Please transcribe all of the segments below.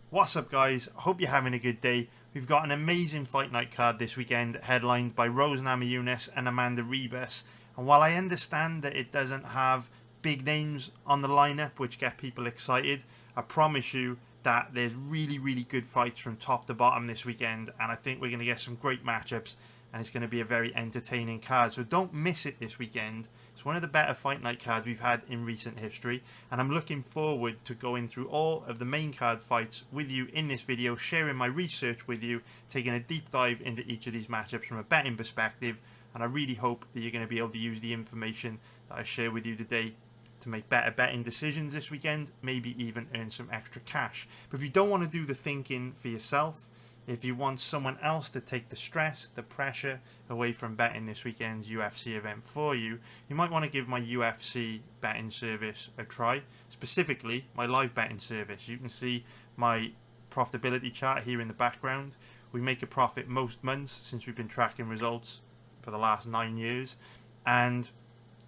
What's up, guys? Hope you're having a good day. We've got an amazing fight night card this weekend, headlined by Rose Namajunas and Amanda Ribas. And while I understand that it doesn't have big names on the lineup which get people excited, I promise you that there's really good fights from top to bottom this weekend, and I think we're going to get some great matchups, and it's going to be a very entertaining card. So don't miss it this weekend. It's one of the better fight night cards we've had in recent history, and I'm looking forward to going through all of the main card fights with you in this video, sharing my research with you, taking a deep dive into each of these matchups from a betting perspective, and I really hope that you're going to be able to use the information that I share with you today to make better betting decisions this weekend, maybe even earn some extra cash. But if you don't want to do the thinking for yourself, if you want someone else to take the stress, the pressure away from betting this weekend's UFC event for you, you might want to give my UFC betting service a try, specifically my live betting service. You can see my profitability chart here in the background. We make a profit most months since we've been tracking results for the last 9 years, and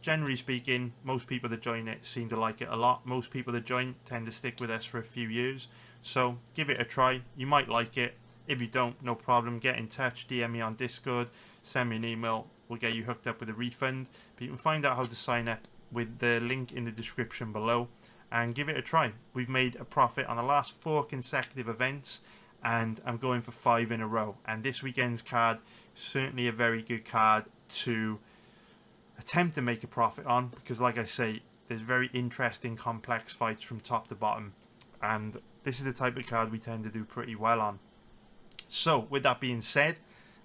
generally speaking, most people that join it seem to like it a lot. Most people that join tend to stick with us for a few years, so give it a try. You might like it. If you don't, no problem. Get in touch, DM me on Discord, send me an email. We'll get you hooked up with a refund. But you can find out how to sign up with the link in the description below and give it a try. We've made a profit on the last 4 consecutive events, and I'm going for 5 in a row. And this weekend's card is certainly a very good card to attempt to make a profit on, because like I say, there's very interesting complex fights from top to bottom, and this is the type of card we tend to do pretty well on. So with that being said,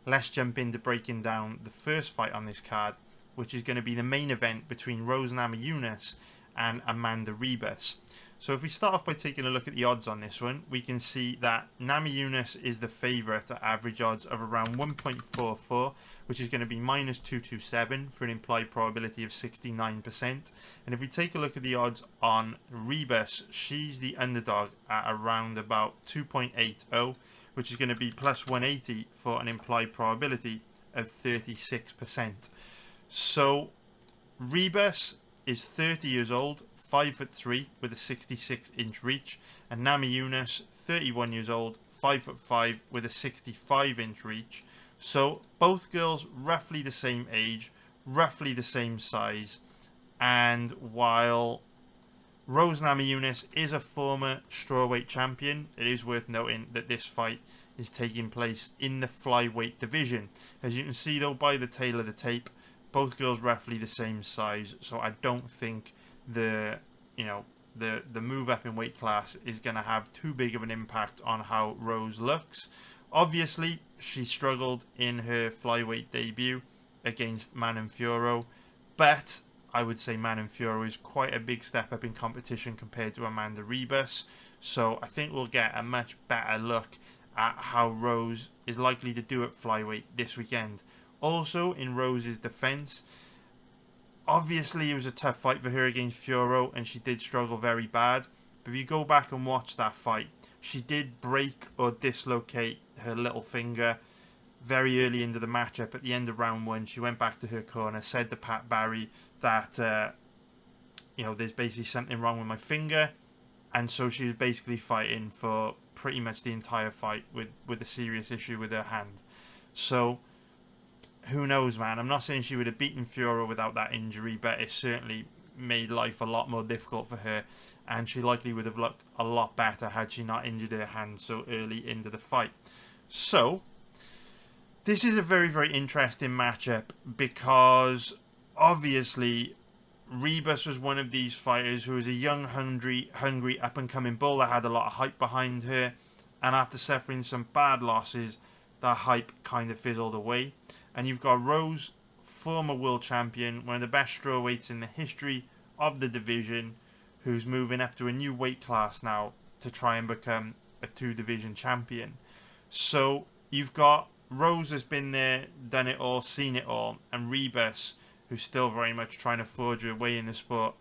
let's jump into breaking down the first fight on this card, which is going to be the main event between Rose Namajunas and Amanda Ribas. So if we start off by taking a look at the odds on this one, we can see that Namajunas is the favourite at average odds of around 1.44, which is going to be minus 227 for an implied probability of 69%. And if we take a look at the odds on Ribas, she's the underdog at around about 2.80, which is going to be plus 180 for an implied probability of 36%. So Ribas is 30 years old, 5'3" with a 66-inch reach, and Namajunas, 31 years old, 5'5" with a 65-inch reach. So both girls roughly the same age, roughly the same size, and while Rose Namajunas is a former strawweight champion, it is worth noting that this fight is taking place in the flyweight division. As you can see though by the tail of the tape, both girls roughly the same size, so I don't think the move up in weight class is going to have too big of an impact on how Rose looks. Obviously, she struggled in her flyweight debut against Manon Fiorot, but I would say Manon Fiorot is quite a big step up in competition compared to Amanda Ribas, so I think we'll get a much better look at how Rose is likely to do at flyweight this weekend. Also, in Rose's defense, obviously it was a tough fight for her against Fiorot, and she did struggle very bad, but if you go back and watch that fight, she did break or dislocate her little finger very early into the matchup. At the end of round 1, she went back to her corner, said to Pat Barry that there's basically something wrong with my finger, and so she was basically fighting for pretty much the entire fight with a serious issue with her hand. So who knows, man. I'm not saying she would have beaten Fiorot without that injury, but it certainly made life a lot more difficult for her, and she likely would have looked a lot better had she not injured her hand so early into the fight. So this is a very interesting matchup, because obviously Ribas was one of these fighters who was a young, hungry up-and-coming bull that had a lot of hype behind her, and after suffering some bad losses, that hype kind of fizzled away. And you've got Rose, former world champion, one of the best strawweights in the history of the division, who's moving up to a new weight class now to try and become a 2-division champion. So you've got Rose has been there, done it all, seen it all, and Ribas, who's still very much trying to forge her way in the sport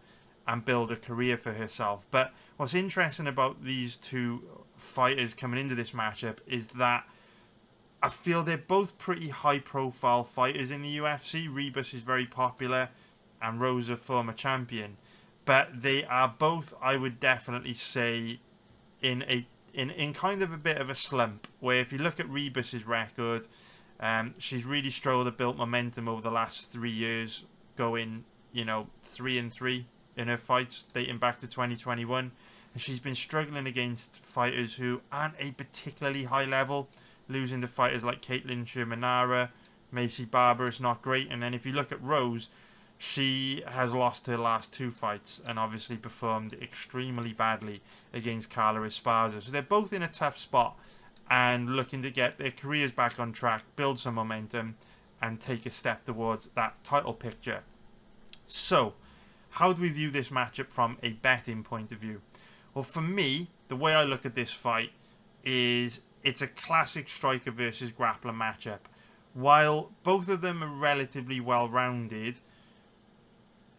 and build a career for herself. But what's interesting about these two fighters coming into this matchup is that I feel they're both pretty high-profile fighters in the UFC. Ribas is very popular, and Rose a former champion. But they are both, I would definitely say, in in kind of a bit of a slump, where if you look at Ribas's record, she's really struggled to build momentum over the last 3 years, going, 3-3 in her fights dating back to 2021. And she's been struggling against fighters who aren't a particularly high level, losing to fighters like Caitlin Shermanara, Macy Barber is not great. And then if you look at Rose, she has lost her last 2 fights and obviously performed extremely badly against Carla Esparza. So they're both in a tough spot and looking to get their careers back on track, build some momentum, and take a step towards that title picture. So, how do we view this matchup from a betting point of view? Well, for me, the way I look at this fight is it's a classic striker versus grappler matchup. While both of them are relatively well-rounded,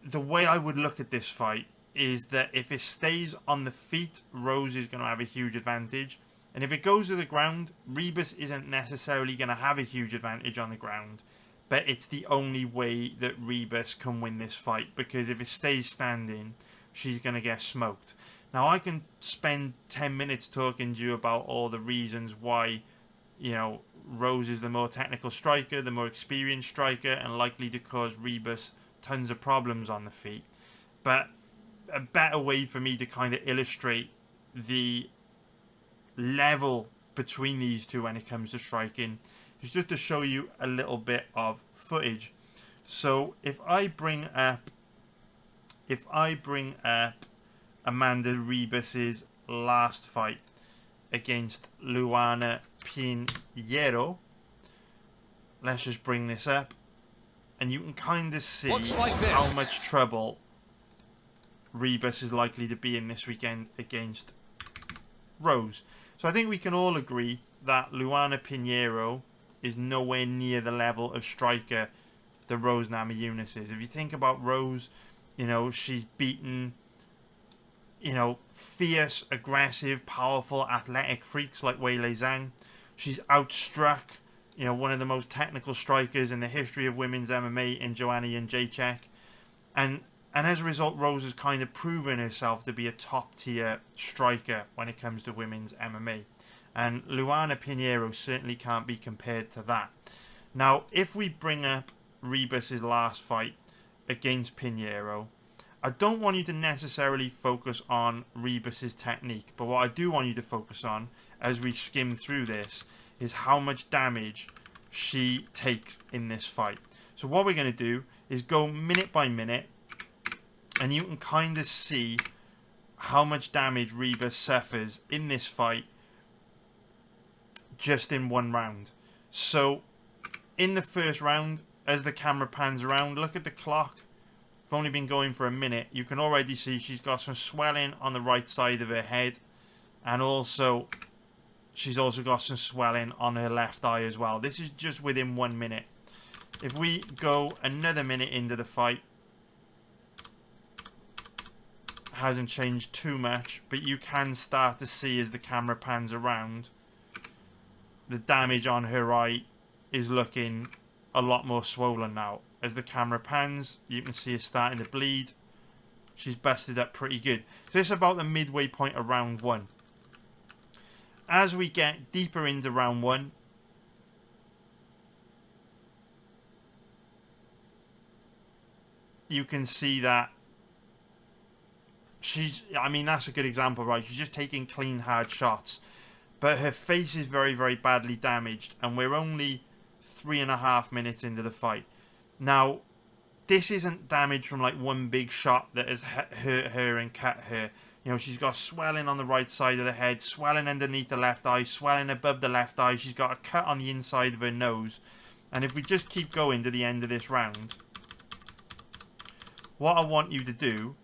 the way I would look at this fight is that if it stays on the feet, Rose is going to have a huge advantage. And if it goes to the ground, Ribas isn't necessarily going to have a huge advantage on the ground. But it's the only way that Ribas can win this fight, because if it stays standing, she's going to get smoked. Now, I can spend 10 minutes talking to you about all the reasons why, Rose is the more technical striker, the more experienced striker, and likely to cause Ribas tons of problems on the feet. But a better way for me to kind of illustrate the level between these two when it comes to striking is just to show you a little bit of footage. So if I bring up Amanda Ribas's last fight against Luana Pinheiro, let's just bring this up, and you can kind of see how much trouble Ribas is likely to be in this weekend against Rose. So I think we can all agree that Luana Pinheiro is nowhere near the level of striker that Rose Namajunas is. If you think about Rose, she's beaten, fierce, aggressive, powerful, athletic freaks like Weili Zhang. She's outstruck, one of the most technical strikers in the history of women's MMA in Joanna Jędrzejczyk. And as a result, Rose has kind of proven herself to be a top-tier striker when it comes to women's MMA. And Luana Pinheiro certainly can't be compared to that. Now, if we bring up Ribas's last fight against Pinheiro, I don't want you to necessarily focus on Ribas's technique, but what I do want you to focus on as we skim through this is how much damage she takes in this fight. So what we're going to do is go minute by minute, and you can kind of see how much damage Ribas suffers in this fight just in one round. So in the first round, as the camera pans around, look at the clock. It's only been going for a minute. You can already see she's got some swelling on the right side of her head, and also she's also got some swelling on her left eye as well. This is just within 1 minute. If we go another minute into the fight, hasn't changed too much, but you can start to see as the camera pans around, the damage on her eye is looking a lot more swollen now. As the camera pans, you can see her starting to bleed. She's busted up pretty good. So it's about the midway point of round 1. As we get deeper into round 1, you can see that that's a good example, right? She's just taking clean, hard shots. But her face is very, very badly damaged, and we're only 3.5 minutes into the fight. Now, this isn't damage from like one big shot that has hurt her and cut her. She's got swelling on the right side of the head, swelling underneath the left eye, swelling above the left eye. She's got a cut on the inside of her nose. And if we just keep going to the end of this round, what I want you to do,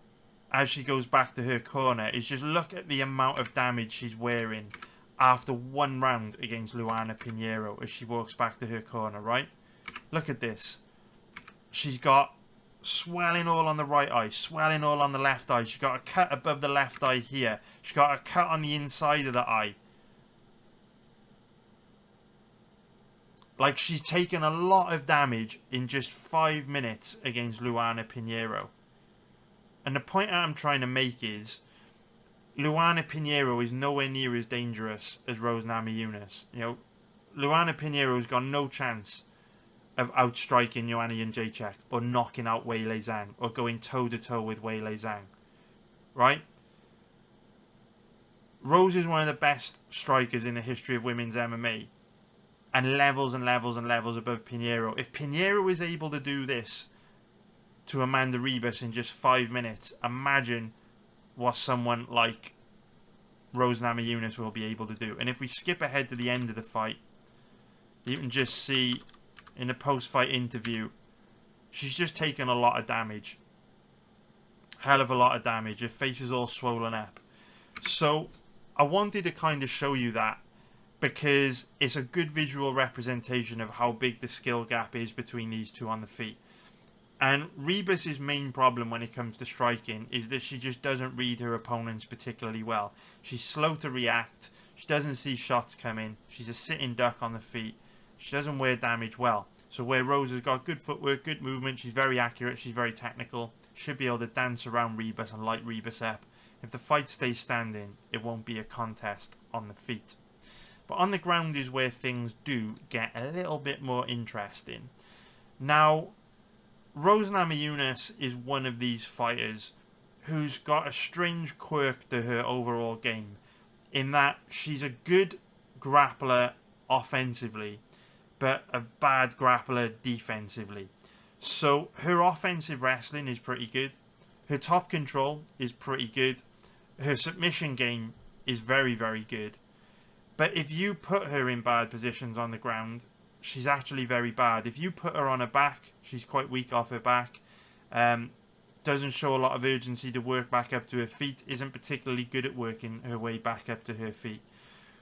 as she goes back to her corner, is just look at the amount of damage she's wearing after 1 round against Luana Pinheiro as she walks back to her corner, right? Look at this. She's got swelling all on the right eye, swelling all on the left eye. She's got a cut above the left eye here. She's got a cut on the inside of the eye. Like, she's taken a lot of damage in just 5 minutes against Luana Pinheiro. And the point I'm trying to make is, Luana Pinheiro is nowhere near as dangerous as Rose Namajunas. You know, Luana Pinheiro's got no chance of outstriking Joanna Jędrzejczyk or knocking out Weili Zhang or going toe-to-toe with Weili Zhang. Right? Rose is one of the best strikers in the history of women's MMA. And levels and levels and levels above Pinheiro. If Pinheiro is able to do this to Amanda Ribas in just 5 minutes, imagine what someone like Rose Namajunas will be able to do. And if we skip ahead to the end of the fight, you can just see in the post-fight interview, she's just taken a lot of damage. Hell of a lot of damage. Her face is all swollen up. So I wanted to kind of show you that, because it's a good visual representation of how big the skill gap is between these two on the feet. And Ribas' main problem when it comes to striking is that she just doesn't read her opponents particularly well. She's slow to react. She doesn't see shots coming. She's a sitting duck on the feet. She doesn't wear damage well. So where Rose has got good footwork, good movement, she's very accurate, she's very technical, should be able to dance around Ribas and light Ribas up. If the fight stays standing, it won't be a contest on the feet. But on the ground is where things do get a little bit more interesting. Now, Rose Namajunas is one of these fighters who's got a strange quirk to her overall game, in that she's a good grappler offensively, but a bad grappler defensively. So her offensive wrestling is pretty good. Her top control is pretty good. Her submission game is very, very good. But if you put her in bad positions on the ground, she's actually very bad. If you put her on her back, she's quite weak off her back. Doesn't show a lot of urgency to work back up to her feet. Isn't particularly good at working her way back up to her feet.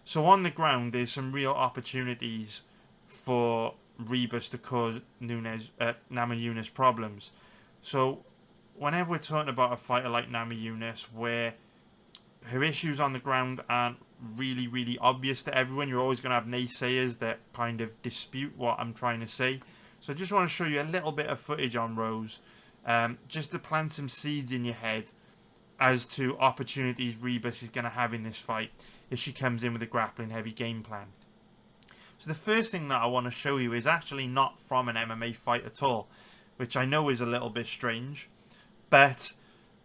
So on the ground, there's some real opportunities for Ribas to cause Namajunas problems. So whenever we're talking about a fighter like Namajunas, where her issues on the ground aren't really, really obvious to everyone, you're always going to have naysayers that kind of dispute what I'm trying to say. So I just want to show you a little bit of footage on Rose, just to plant some seeds in your head as to opportunities Ribas is going to have in this fight if she comes in with a grappling heavy game plan. So the first thing that I want to show you is actually not from an MMA fight at all, which I know is a little bit strange, but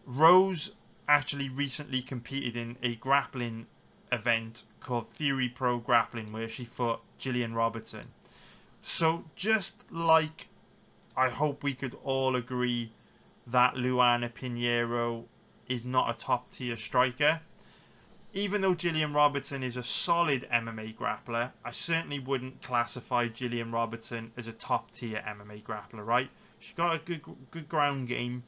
Rose actually recently competed in a grappling event called Fury Pro Grappling, where she fought Gillian Robertson. So just like I hope we could all agree that Luana Pinheiro is not a top tier striker, even though Gillian Robertson is a solid MMA grappler, I certainly wouldn't classify Gillian Robertson as a top tier MMA grappler, right? She's got a good ground game,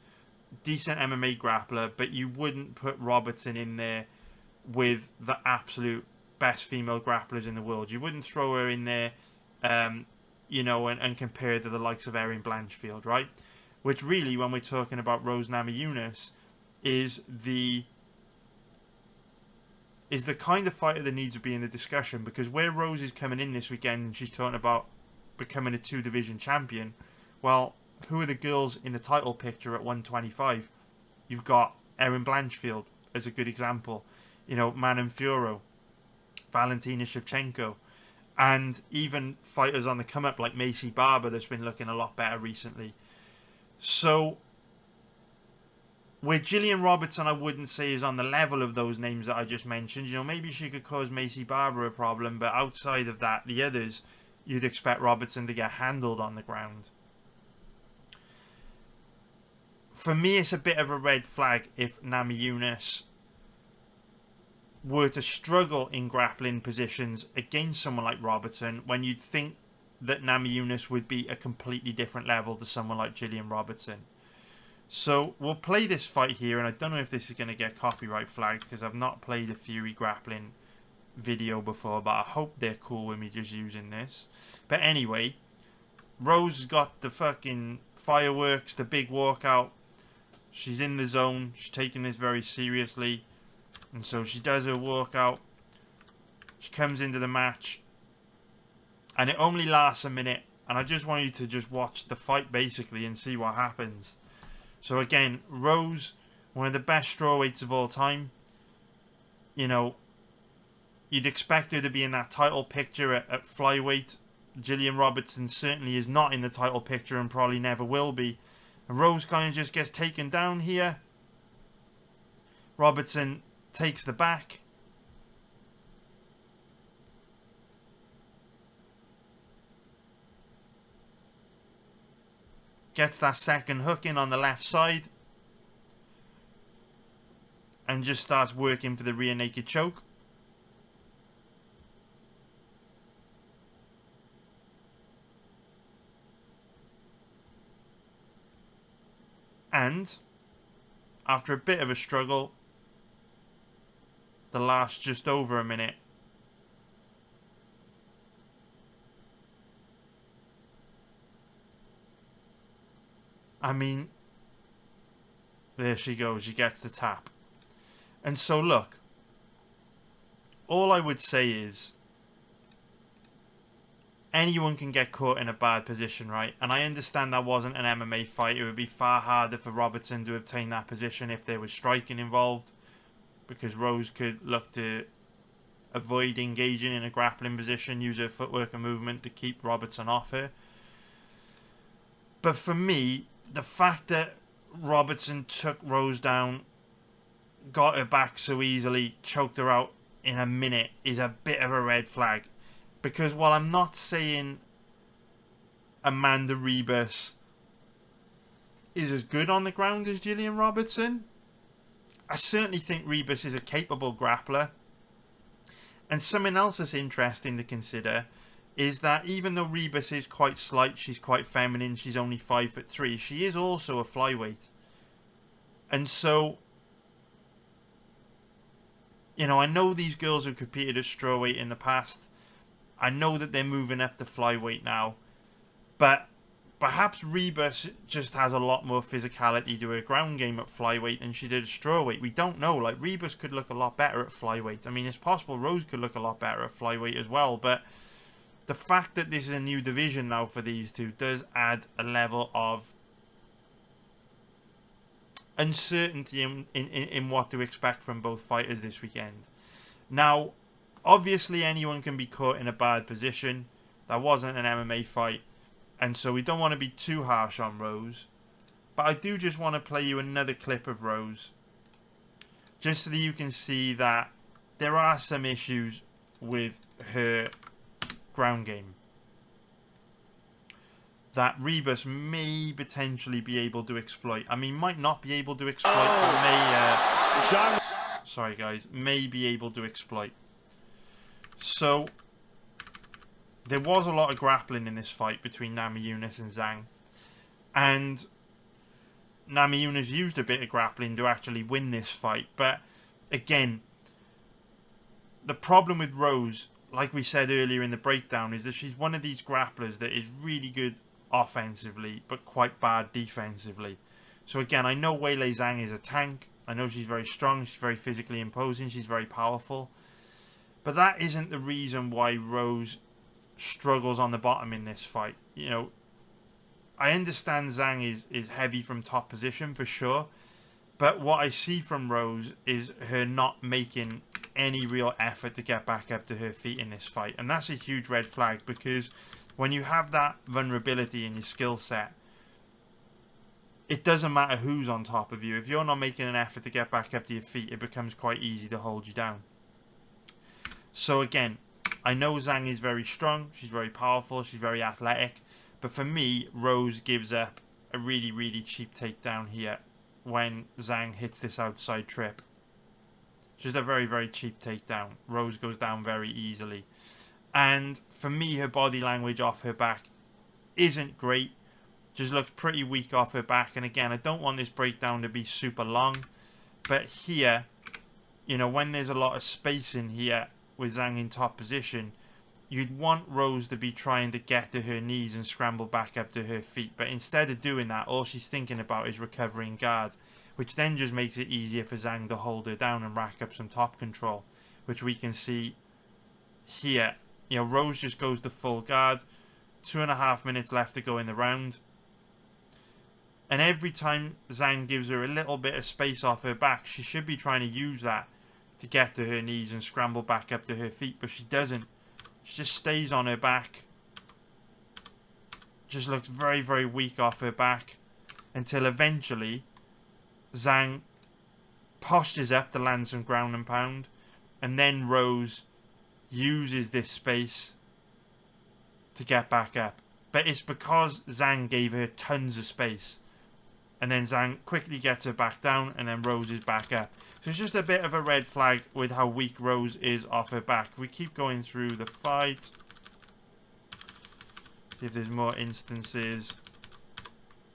decent MMA grappler, but you wouldn't put Robertson in there with the absolute best female grapplers in the world. You wouldn't throw her in there, you know, and compare her to the likes of Erin Blanchfield, right? Which really, when we're talking about Rose Namajunas, is the kind of fighter that needs to be in the discussion, because where Rose is coming in this weekend and she's talking about becoming a 2-division champion, well, who are the girls in the title picture at 125? You've got Erin Blanchfield as a good example. You know, Manon Fiorot, Valentina Shevchenko, and even fighters on the come-up like Macy Barber that's been looking a lot better recently. So, where Gillian Robertson I wouldn't say is on the level of those names that I just mentioned. You know, maybe she could cause Macy Barber a problem, but outside of that, the others, you'd expect Robertson to get handled on the ground. For me, it's a bit of a red flag if Namajunas were to struggle in grappling positions against someone like Robertson, when you'd think that Namajunas would be a completely different level to someone like Gillian Robertson. So we'll play this fight here, and I don't know if this is going to get copyright flagged because I've not played a Fury grappling video before, but I hope they're cool with me just using this. But anyway, Rose got the fucking fireworks, the big walkout. She's in the zone. She's taking this very seriously. And so she does her walkout. She comes into the match. And it only lasts a minute. And I just want you to just watch the fight basically and see what happens. So again, Rose, one of the best strawweights of all time. you know, you'd expect her to be in that title picture at flyweight. Gillian Robertson certainly is not in the title picture and probably never will be. And Rose kind of just gets taken down here. Robertson takes the back. Gets that second hook in on the left side. And just starts working for the rear naked choke. And after a bit of a struggle, the last just over a minute, I mean, there she goes. She gets the tap. And so, look, all I would say is anyone can get caught in a bad position, right? And I understand that wasn't an MMA fight. It would be far harder for Robertson to obtain that position if there was striking involved, because Rose could look to avoid engaging in a grappling position, use her footwork and movement to keep Robertson off her. But for me, the fact that Robertson took Rose down, got her back so easily, choked her out in a minute is a bit of a red flag. Because while I'm not saying Amanda Ribas is as good on the ground as Gillian Robertson, I certainly think Ribas is a capable grappler. And something else that's interesting to consider is that even though Ribas is quite slight, she's quite feminine, she's only 5'3", she is also a flyweight. And so, you know, I know these girls have competed at strawweight in the past. I know that they're moving up to flyweight now. But perhaps Ribas just has a lot more physicality to her ground game at flyweight than she did at strawweight. We don't know. Like, Ribas could look a lot better at flyweight. I mean, it's possible Rose could look a lot better at flyweight as well. But the fact that this is a new division now for these two does add a level of uncertainty in what to expect from both fighters this weekend. Now, obviously anyone can be caught in a bad position. That wasn't an MMA fight, and so we don't want to be too harsh on Rose. But I do just want to play you another clip of Rose, just so that you can see that there are some issues with her ground game that Ribas may potentially be able to exploit. I mean, might not be able to exploit, but may... sorry guys, may be able to exploit. So, there was a lot of grappling in this fight between Namajunas and Zhang. And Namajunas used a bit of grappling to actually win this fight. But, again, the problem with Rose, like we said earlier in the breakdown, is that she's one of these grapplers that is really good offensively, but quite bad defensively. So, again, I know Weili Zhang is a tank. I know she's very strong, she's very physically imposing, she's very powerful. But that isn't the reason why Rose struggles on the bottom in this fight. You know, I understand Zhang is heavy from top position for sure. But what I see from Rose is her not making any real effort to get back up to her feet in this fight. And that's a huge red flag, because when you have that vulnerability in your skill set, it doesn't matter who's on top of you. If you're not making an effort to get back up to your feet, it becomes quite easy to hold you down. So again, I know Zhang is very strong, she's very powerful, she's very athletic, but for me, Rose gives up a really, really cheap takedown here when Zhang hits this outside trip. Just a very, very cheap takedown. Rose goes down very easily. And for me, her body language off her back isn't great. Just looks pretty weak off her back. And again, I don't want this breakdown to be super long. But here, you know, when there's a lot of space in here with Zhang in top position, you'd want Rose to be trying to get to her knees and scramble back up to her feet. But instead of doing that, all she's thinking about is recovering guard, which then just makes it easier for Zhang to hold her down and rack up some top control, which we can see here. You know, Rose just goes to full guard. 2.5 minutes left to go in the round. And every time Zhang gives her a little bit of space off her back, she should be trying to use that to get to her knees and scramble back up to her feet, but she doesn't. She just stays on her back. Just looks very, very weak off her back until eventually Zhang postures up to land some ground and pound, and then Rose uses this space to get back up. But it's because Zhang gave her tons of space, and then Zhang quickly gets her back down, and then Rose is back up. So it's just a bit of a red flag with how weak Rose is off her back. We keep going through the fight. See if there's more instances.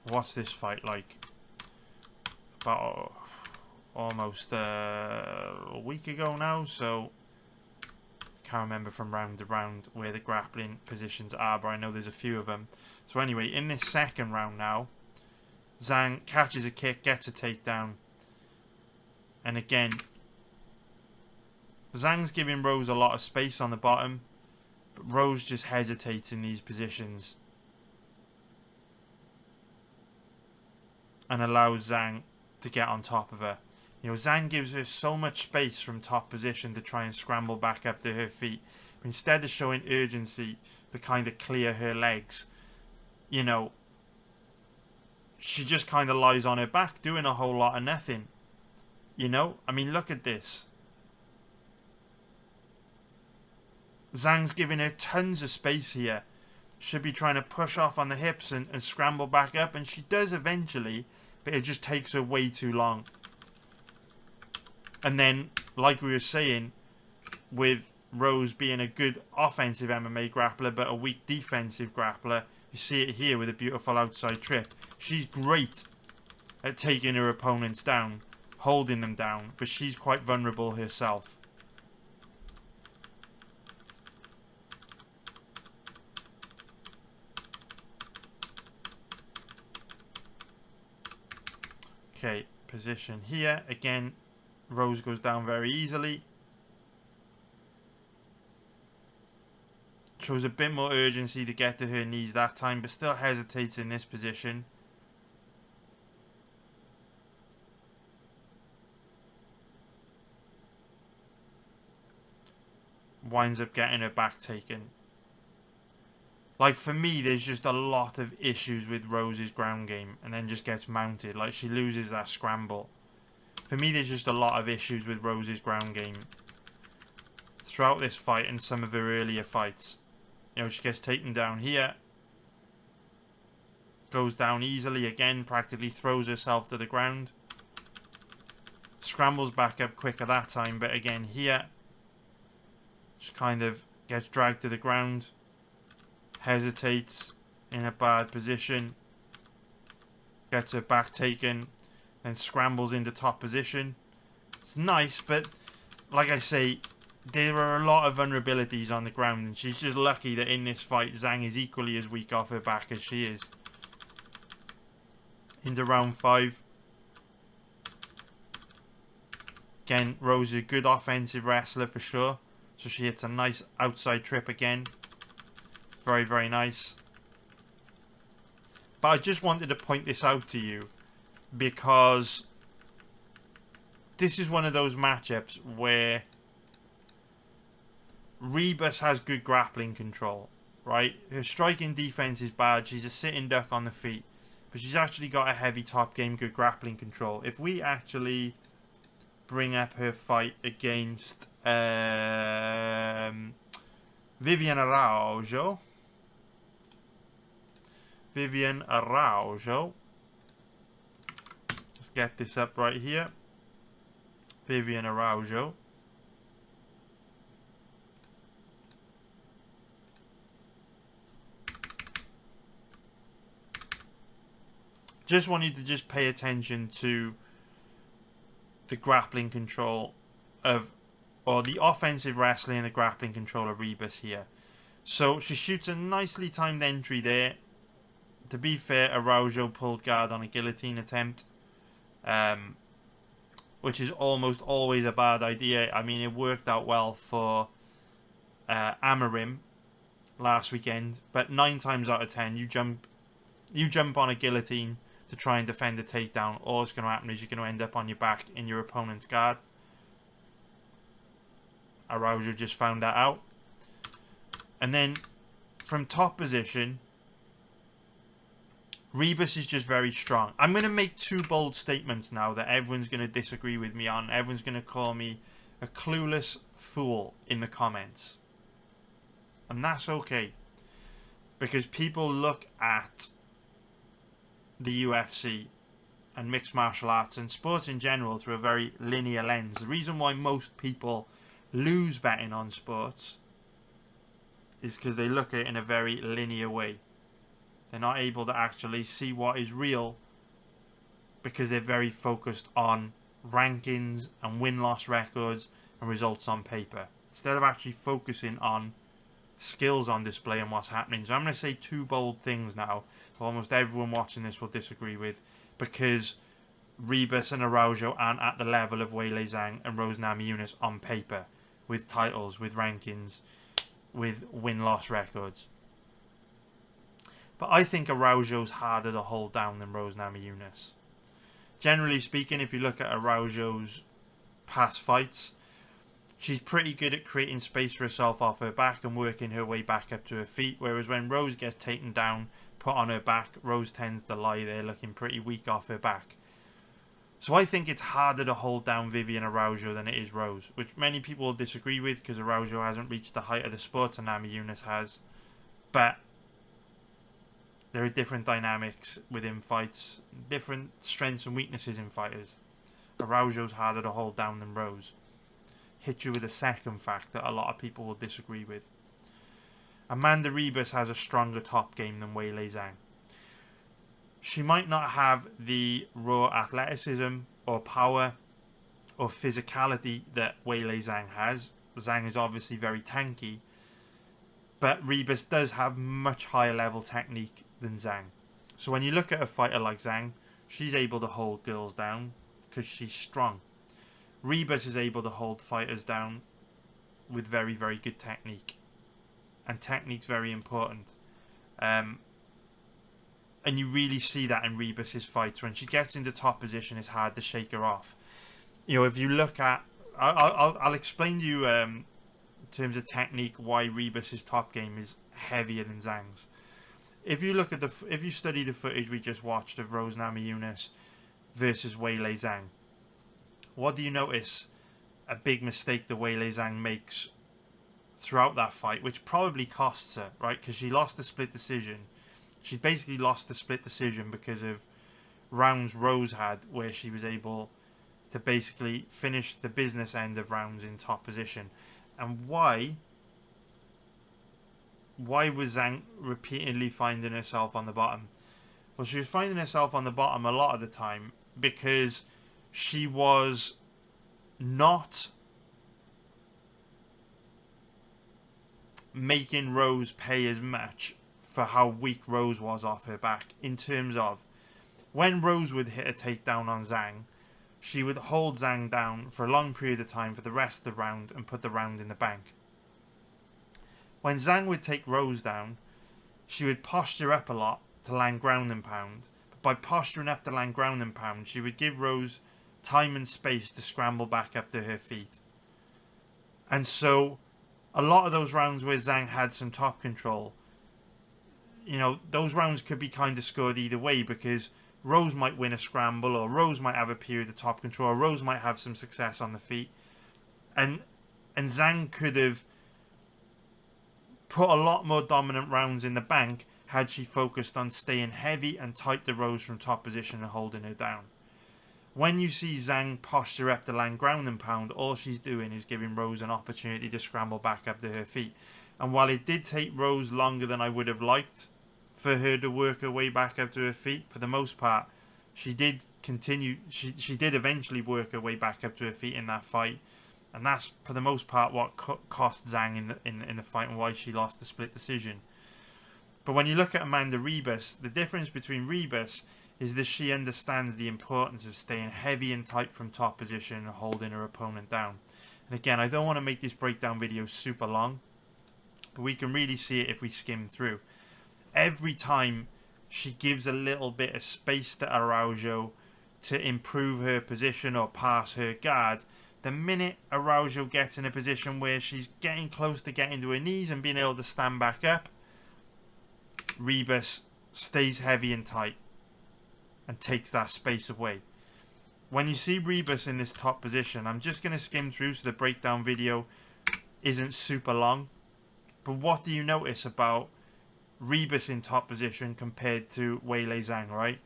What's this fight like? About almost a week ago now, so can't remember from round to round where the grappling positions are, but I know there's a few of them. So anyway, in this second round now, Zhang catches a kick, gets a takedown, and again, Zhang's giving Rose a lot of space on the bottom, but Rose just hesitates in these positions and allows Zhang to get on top of her. You know, Zhang gives her so much space from top position to try and scramble back up to her feet. But instead of showing urgency to kind of clear her legs, you know, she just kind of lies on her back doing a whole lot of nothing. You know, I mean, look at this. Zhang's giving her tons of space here. Should be trying to push off on the hips and scramble back up, and she does eventually, but it just takes her way too long. And then, like we were saying, with Rose being a good offensive MMA grappler but a weak defensive grappler, you see it here with a beautiful outside trip. She's great at taking her opponents down, holding them down, but she's quite vulnerable herself. Okay, position here. Again, Rose goes down very easily. Shows a bit more urgency to get to her knees that time, but still hesitates in this position. Winds up getting her back taken. Like, for me, there's just a lot of issues with Rose's ground game, and then just gets mounted. Like, she loses that scramble. For me, there's just a lot of issues with Rose's ground game throughout this fight and some of her earlier fights. You know, she gets taken down here. Goes down easily again, practically throws herself to the ground. Scrambles back up quicker that time, but again here, she kind of gets dragged to the ground. Hesitates in a bad position. Gets her back taken. Then scrambles into top position. It's nice, but like I say, there are a lot of vulnerabilities on the ground, and she's just lucky that in this fight Zhang is equally as weak off her back as she is. Into round 5. Again, Rose is a good offensive wrestler for sure, so she hits a nice outside trip again. Very, very nice. But I just wanted to point this out to you, because this is one of those matchups where Ribas has good grappling control, right? Her striking defense is bad. She's a sitting duck on the feet, but she's actually got a heavy top game, good grappling control. If we actually bring up her fight against Vivian Araujo. Let's get this up right here. Vivian Araujo. Just want you to just pay attention to the grappling control of, or the offensive wrestling and the grappling control of Ribas here. So she shoots a nicely timed entry there. To be fair, Araujo pulled guard on a guillotine attempt, which is almost always a bad idea. I mean, it worked out well for Amarim last weekend, but 9 times out of 10, you jump on a guillotine to try and defend a takedown. All that's going to happen is you're going to end up on your back in your opponent's guard. Araujo just found that out. And then from top position, Ribas is just very strong. I'm going to make two bold statements now that everyone's going to disagree with me on. Everyone's going to call me a clueless fool in the comments. And that's okay. Because people look at the UFC and mixed martial arts and sports in general through a very linear lens. The reason why most people lose betting on sports is because they look at it in a very linear way. They're not able to actually see what is real because they're very focused on rankings and win-loss records and results on paper, instead of actually focusing on skills on display and what's happening. So I'm going to say two bold things now that almost everyone watching this will disagree with, because Ribas and Araujo aren't at the level of Weili Zhang and Rose Namajunas on paper, with titles, with rankings, with win-loss records. But I think Araujo's harder to hold down than Rose Namajunas. Generally speaking, if you look at Araujo's past fights, she's pretty good at creating space for herself off her back and working her way back up to her feet, whereas when Rose gets taken down, put on her back, Rose tends to lie there looking pretty weak off her back. So I think it's harder to hold down Viviane Araujo than it is Rose, which many people will disagree with because Araujo hasn't reached the height of the sport and Namajunas has. But there are different dynamics within fights, different strengths and weaknesses in fighters. Araujo's harder to hold down than Rose. Hit you with a second fact that a lot of people will disagree with. Amanda Ribas has a stronger top game than Weili Zhang. She might not have the raw athleticism or power or physicality that Weili Zhang has. Zhang is obviously very tanky, but Ribas does have much higher level technique than Zhang. So when you look at a fighter like Zhang, she's able to hold girls down because she's strong. Ribas is able to hold fighters down with very, very good technique. And technique's very important. And you really see that in Ribas' fights. When she gets into top position, it's hard to shake her off. You know, if you look at... I'll explain to you in terms of technique why Ribas' top game is heavier than Zhang's. If you look at if you study the footage we just watched of Rose Namajunas versus Weili Zhang, what do you notice? A big mistake that Weili Zhang makes throughout that fight, which probably costs her, right? Because she lost the split decision. She basically lost the split decision because of rounds Rose had, where she was able to basically finish the business end of rounds in top position. And why was Zhang repeatedly finding herself on the bottom? Well, she was finding herself on the bottom a lot of the time because she was not making Rose pay as much for how weak Rose was off her back, in terms of when Rose would hit a takedown on Zhang, she would hold Zhang down for a long period of time for the rest of the round and put the round in the bank. When Zhang would take Rose down, she would posture up a lot to land ground and pound. But by posturing up to land ground and pound, she would give Rose time and space to scramble back up to her feet. And so a lot of those rounds where Zhang had some top control, you know, those rounds could be kind of scored either way, because Rose might win a scramble, or Rose might have a period of top control, or Rose might have some success on the feet. And Zhang could have put a lot more dominant rounds in the bank had she focused on staying heavy and tight to Rose from top position and holding her down. When you see Zhang posture up to land ground and pound, all she's doing is giving Rose an opportunity to scramble back up to her feet. And while it did take Rose longer than I would have liked for her to work her way back up to her feet, for the most part, she did continue. She did eventually work her way back up to her feet in that fight, and that's for the most part what cost Zhang in the fight and why she lost the split decision. But when you look at Amanda Ribas, the difference between Ribas is that she understands the importance of staying heavy and tight from top position and holding her opponent down. And again, I don't want to make this breakdown video super long, but we can really see it if we skim through. Every time she gives a little bit of space to Araujo to improve her position or pass her guard, The minute Araujo gets in a position where she's getting close to getting to her knees and being able to stand back up, Ribas stays heavy and tight and takes that space away. When you see Ribas in this top position, I'm just going to skim through so the breakdown video isn't super long. But what do you notice about Ribas in top position compared to Weili Zhang, right?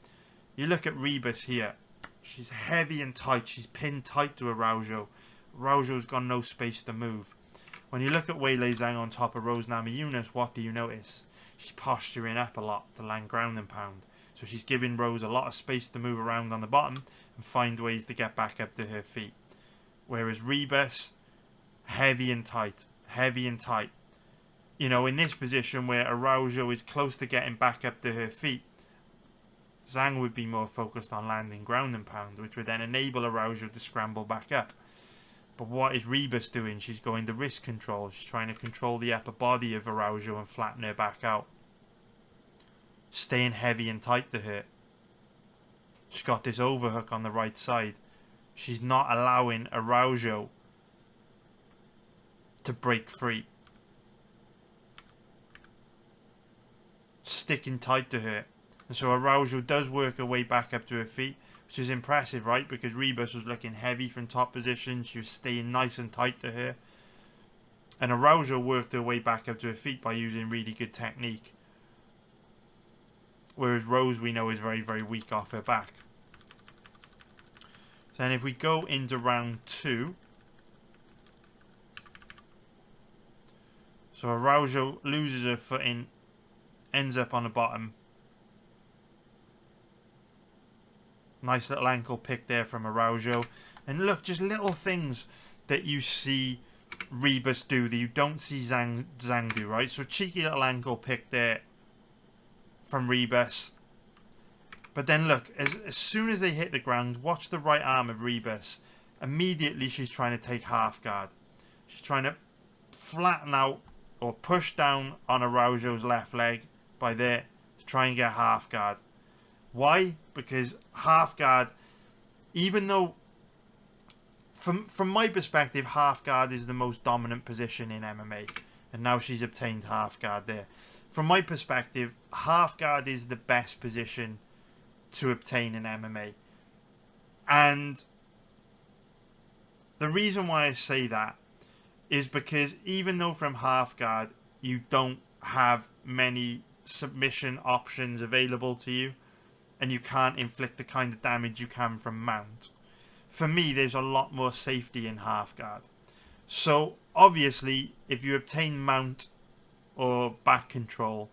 You look at Ribas here. She's heavy and tight. She's pinned tight to Araujo. Araujo's got no space to move. When you look at Weili Zhang on top of Rose Namajunas, what do you notice? She's posturing up a lot to land ground and pound. So she's giving Rose a lot of space to move around on the bottom and find ways to get back up to her feet. Whereas Ribas, heavy and tight. Heavy and tight. You know, in this position where Araujo is close to getting back up to her feet, Zhang would be more focused on landing ground and pound, which would then enable Araujo to scramble back up. But what is Ribas doing? She's going to wrist control. She's trying to control the upper body of Araujo and flatten her back out. Staying heavy and tight to her. She's got this overhook on the right side. She's not allowing Araujo to break free. Sticking tight to her. And so Araujo does work her way back up to her feet, which is impressive, right? Because Ribas was looking heavy from top position. She was staying nice and tight to her. And Araujo worked her way back up to her feet by using really good technique. Whereas Rose, we know, is very, very weak off her back. So then if we go into round 2. So Araujo loses her footing, ends up on the bottom. Nice little ankle pick there from Araujo. And look, just little things that you see Ribas do that you don't see Zhang do, right? So cheeky little ankle pick there from Ribas. But then look, as soon as they hit the ground, watch the right arm of Ribas. Immediately she's trying to take half guard. She's trying to flatten out or push down on Araujo's left leg by there to try and get half guard. Why? Because half guard, even though from my perspective, half guard is the most dominant position in MMA, and now she's obtained half guard there. From my perspective, half guard is the best position to obtain in MMA. And the reason why I say that is because even though from half guard you don't have many submission options available to you, and you can't inflict the kind of damage you can from mount, for me there's a lot more safety in half guard. So obviously if you obtain mount or back control,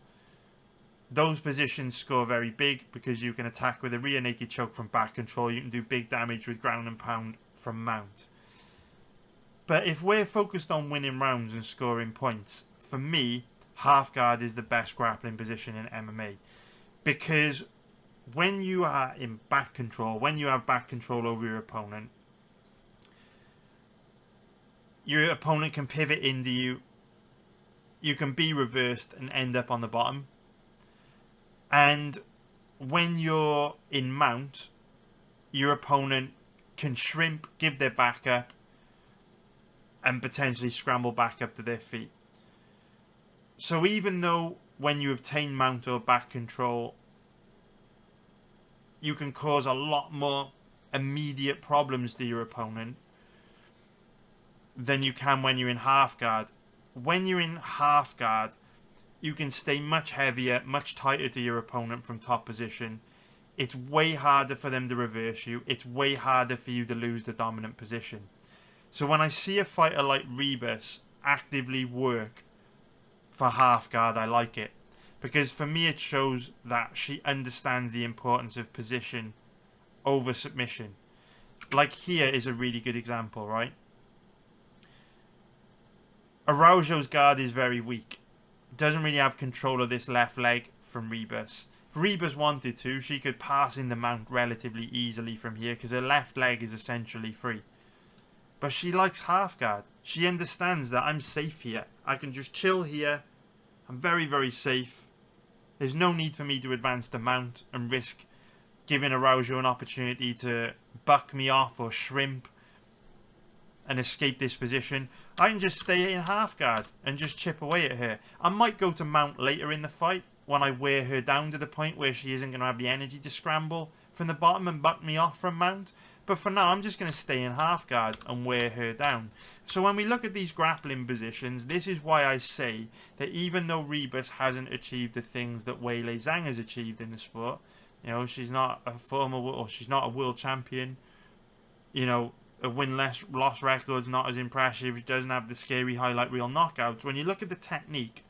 those positions score very big because you can attack with a rear naked choke from back control. You can do big damage with ground and pound from mount. But if we're focused on winning rounds and scoring points, for me, half guard is the best grappling position in MMA. Because when you are in back control, when you have back control over your opponent can pivot into you. You can be reversed and end up on the bottom. And when you're in mount, your opponent can shrimp, give their back up, and potentially scramble back up to their feet. So even though when you obtain mount or back control, you can cause a lot more immediate problems to your opponent than you can when you're in half guard. When you're in half guard, you can stay much heavier, much tighter to your opponent from top position. It's way harder for them to reverse you. It's way harder for you to lose the dominant position. So when I see a fighter like Ribas actively work for half guard, I like it. Because for me it shows that she understands the importance of position over submission. Like here is a really good example, right? Araujo's guard is very weak. Doesn't really have control of this left leg from Ribas. If Ribas wanted to, she could pass in the mount relatively easily from here because her left leg is essentially free. But she likes half guard. She understands that I'm safe here. I can just chill here. I'm very, very safe. There's no need for me to advance the mount and risk giving Araujo an opportunity to buck me off or shrimp. and escape this position, I can just stay in half guard and just chip away at her. I might go to mount later in the fight when I wear her down to the point where she isn't going to have the energy to scramble from the bottom and buck me off from mount. But for now, I'm just going to stay in half guard and wear her down. So when we look at these grappling positions, this is why I say that even though Ribas hasn't achieved the things that Weili Zhang has achieved in the sport, you know, she's not a she's not a world champion, you know, a win-loss record's not as impressive, she doesn't have the scary highlight reel knockouts. When you look at the technique,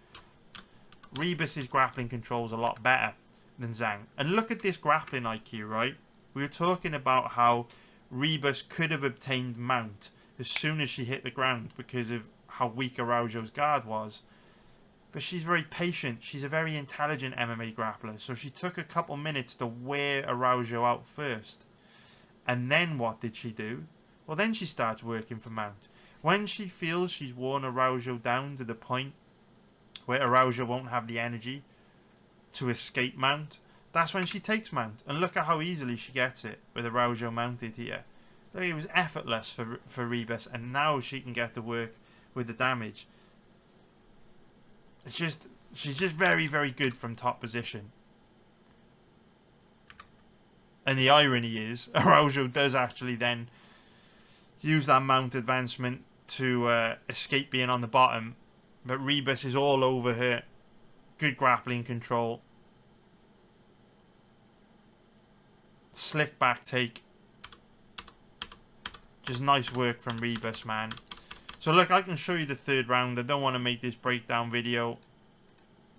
Ribas' grappling control's a lot better than Zhang. And look at this grappling IQ, right? We were talking about how Ribas could have obtained mount as soon as she hit the ground because of how weak Araujo's guard was. But she's very patient. She's a very intelligent MMA grappler. So she took a couple minutes to wear Araujo out first. And then what did she do? Well, then she starts working for mount. When she feels she's worn Araujo down to the point where Araujo won't have the energy to escape mount, that's when she takes mount. And look at how easily she gets it with Araujo mounted here. Look, it was effortless for Ribas, and now she can get to work with the damage. It's just, she's just very, very good from top position. And the irony is, Araujo does actually then use that mount advancement to escape being on the bottom. But Ribas is all over her. Good grappling control. Slick back take. Just nice work from Ribas, man. So look, I can show you the third round. I don't want to make this breakdown video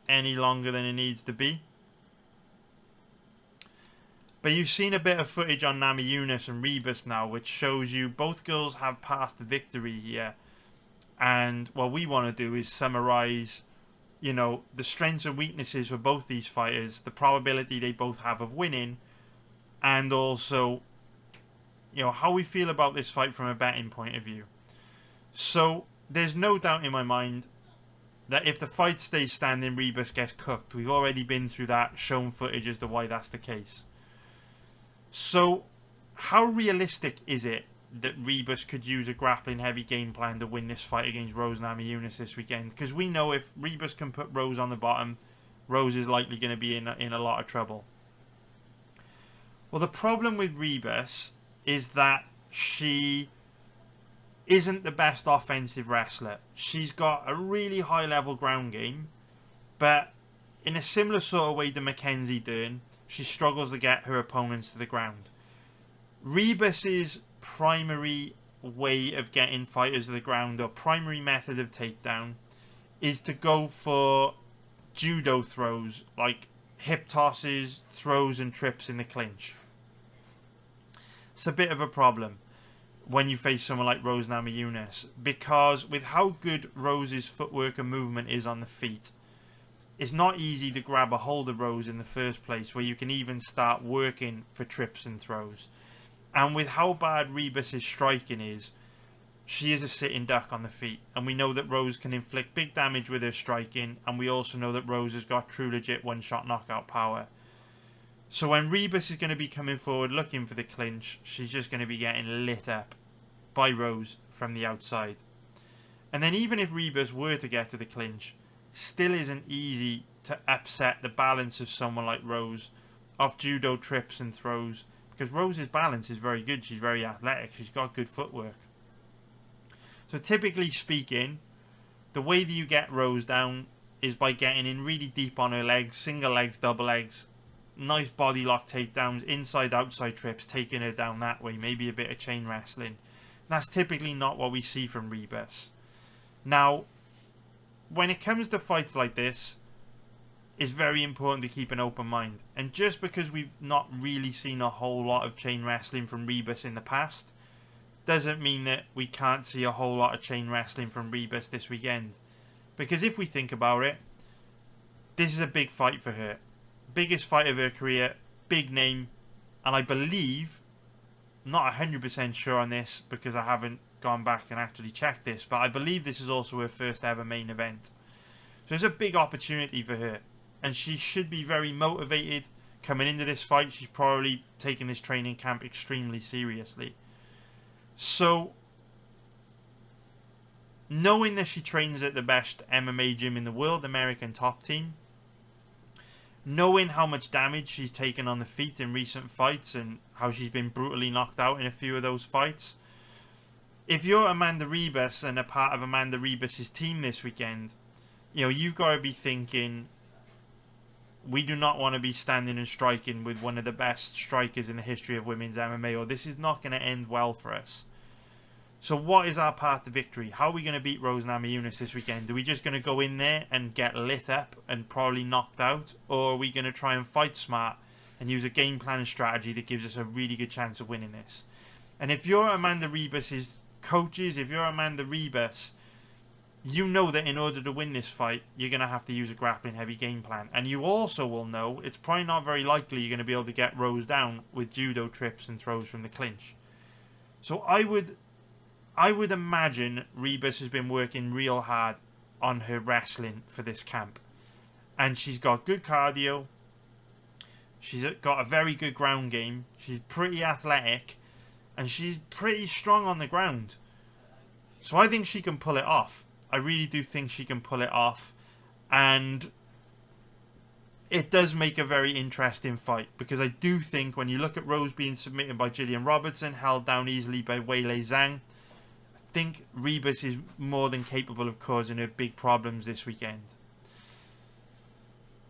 any longer than it needs to be. But you've seen a bit of footage on Namajunas and Ribas now, which shows you both girls have passed the victory here. And what we want to do is summarize, you know, the strengths and weaknesses for both these fighters, the probability they both have of winning, and also, you know, how we feel about this fight from a betting point of view. So there's no doubt in my mind that if the fight stays standing, Ribas gets cooked. We've already been through that, shown footage as to why that's the case. So how realistic is it that Ribas could use a grappling heavy game plan to win this fight against Rose Namajunas this weekend? Because we know if Ribas can put Rose on the bottom, Rose is likely going to be in a lot of trouble. Well, the problem with Ribas is that she isn't the best offensive wrestler. She's got a really high level ground game, but in a similar sort of way to Mackenzie Dern, she struggles to get her opponents to the ground. Ribas's primary way of getting fighters to the ground, or primary method of takedown, is to go for judo throws, like hip tosses, throws and trips in the clinch. It's a bit of a problem when you face someone like Rose Namajunas, because with how good Rose's footwork and movement is on the feet, it's not easy to grab a hold of Rose in the first place where you can even start working for trips and throws. And with how bad Ribas' striking is, she is a sitting duck on the feet. And we know that Rose can inflict big damage with her striking, and we also know that Rose has got true legit one-shot knockout power. So when Ribas is going to be coming forward looking for the clinch, she's just going to be getting lit up by Rose from the outside. And then even if Ribas were to get to the clinch, still isn't easy to upset the balance of someone like Rose off judo trips and throws, because Rose's balance is very good. She's very athletic. She's got good footwork. So typically speaking, the way that you get Rose down is by getting in really deep on her legs, single legs, double legs, nice body lock takedowns, inside outside trips, taking her down that way, maybe a bit of chain wrestling. That's typically not what we see from Ribas. Now, when it comes to fights like this, it's very important to keep an open mind. And just because we've not really seen a whole lot of chain wrestling from Ribas in the past, doesn't mean that we can't see a whole lot of chain wrestling from Ribas this weekend. Because if we think about it, this is a big fight for her. Biggest fight of her career, big name, and I believe, not 100% sure on this because I haven't gone back and actually checked this, but I believe this is also her first ever main event. So it's a big opportunity for her, and she should be very motivated coming into this fight. She's probably taking this training camp extremely seriously. So knowing that she trains at the best MMA gym in the world, American Top Team, knowing how much damage she's taken on the feet in recent fights and how she's been brutally knocked out in a few of those fights, if you're Amanda Ribas and a part of Amanda Ribas' team this weekend, you've got to be thinking, we do not want to be standing and striking with one of the best strikers in the history of women's MMA, or this is not going to end well for us. So what is our path to victory? How are we going to beat Rose Namajunas this weekend? Are we just going to go in there and get lit up and probably knocked out? Or are we going to try and fight smart and use a game plan and strategy that gives us a really good chance of winning this? And if you're Amanda Ribas' coaches, if you're Amanda Ribas, you know that in order to win this fight, you're going to have to use a grappling heavy game plan. And you also will know it's probably not very likely you're going to be able to get Rose down with judo trips and throws from the clinch. So I would imagine Ribas has been working real hard on her wrestling for this camp. And she's got good cardio. She's got a very good ground game. She's pretty athletic. And she's pretty strong on the ground. So I think she can pull it off. I really do think she can pull it off. And it does make a very interesting fight. Because I do think when you look at Rose being submitted by Gillian Robertson, held down easily by Weili Zhang, I think Ribas is more than capable of causing her big problems this weekend.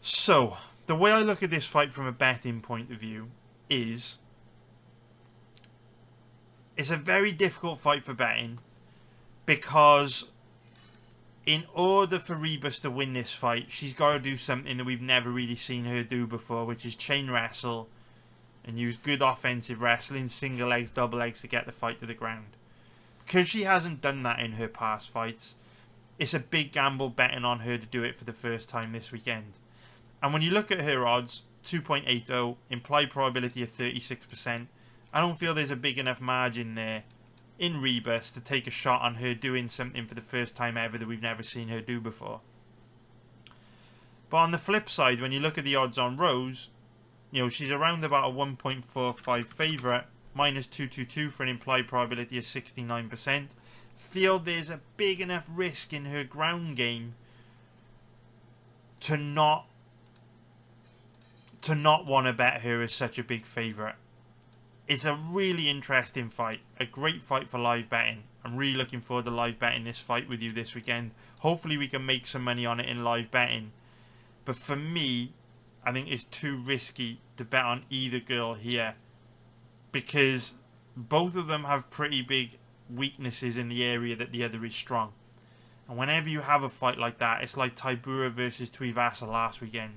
So, the way I look at this fight from a betting point of view is, it's a very difficult fight for betting, because in order for Ribas to win this fight, she's got to do something that we've never really seen her do before, which is chain wrestle and use good offensive wrestling, single legs, double legs to get the fight to the ground. Because she hasn't done that in her past fights, it's a big gamble betting on her to do it for the first time this weekend. And when you look at her odds, 2.80, implied probability of 36%, I don't feel there's a big enough margin there in Ribas to take a shot on her doing something for the first time ever that we've never seen her do before. But on the flip side, when you look at the odds on Rose, she's around about a 1.45 favourite, minus 222 for an implied probability of 69%. Feel there's a big enough risk in her ground game to not want to bet her as such a big favourite. It's a really interesting fight. A great fight for live betting. I'm really looking forward to live betting this fight with you this weekend. Hopefully we can make some money on it in live betting. But for me, I think it's too risky to bet on either girl here, because both of them have pretty big weaknesses in the area that the other is strong. And whenever you have a fight like that, it's like Tybura versus Tuivasa last weekend.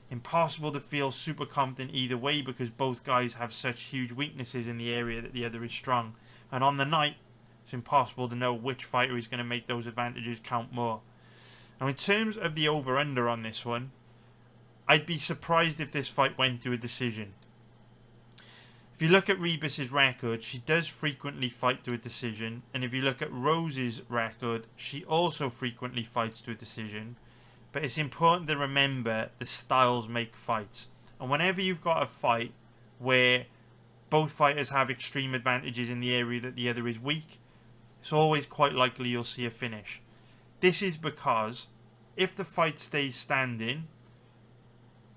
Impossible to feel super confident either way, because both guys have such huge weaknesses in the area that the other is strong. And on the night, it's impossible to know which fighter is going to make those advantages count more. Now, in terms of the over-under on this one, I'd be surprised if this fight went to a decision. If you look at Ribas' record, she does frequently fight to a decision. And if you look at Rose's record, she also frequently fights to a decision. But it's important to remember the styles make fights. And whenever you've got a fight where both fighters have extreme advantages in the area that the other is weak, it's always quite likely you'll see a finish. This is because if the fight stays standing,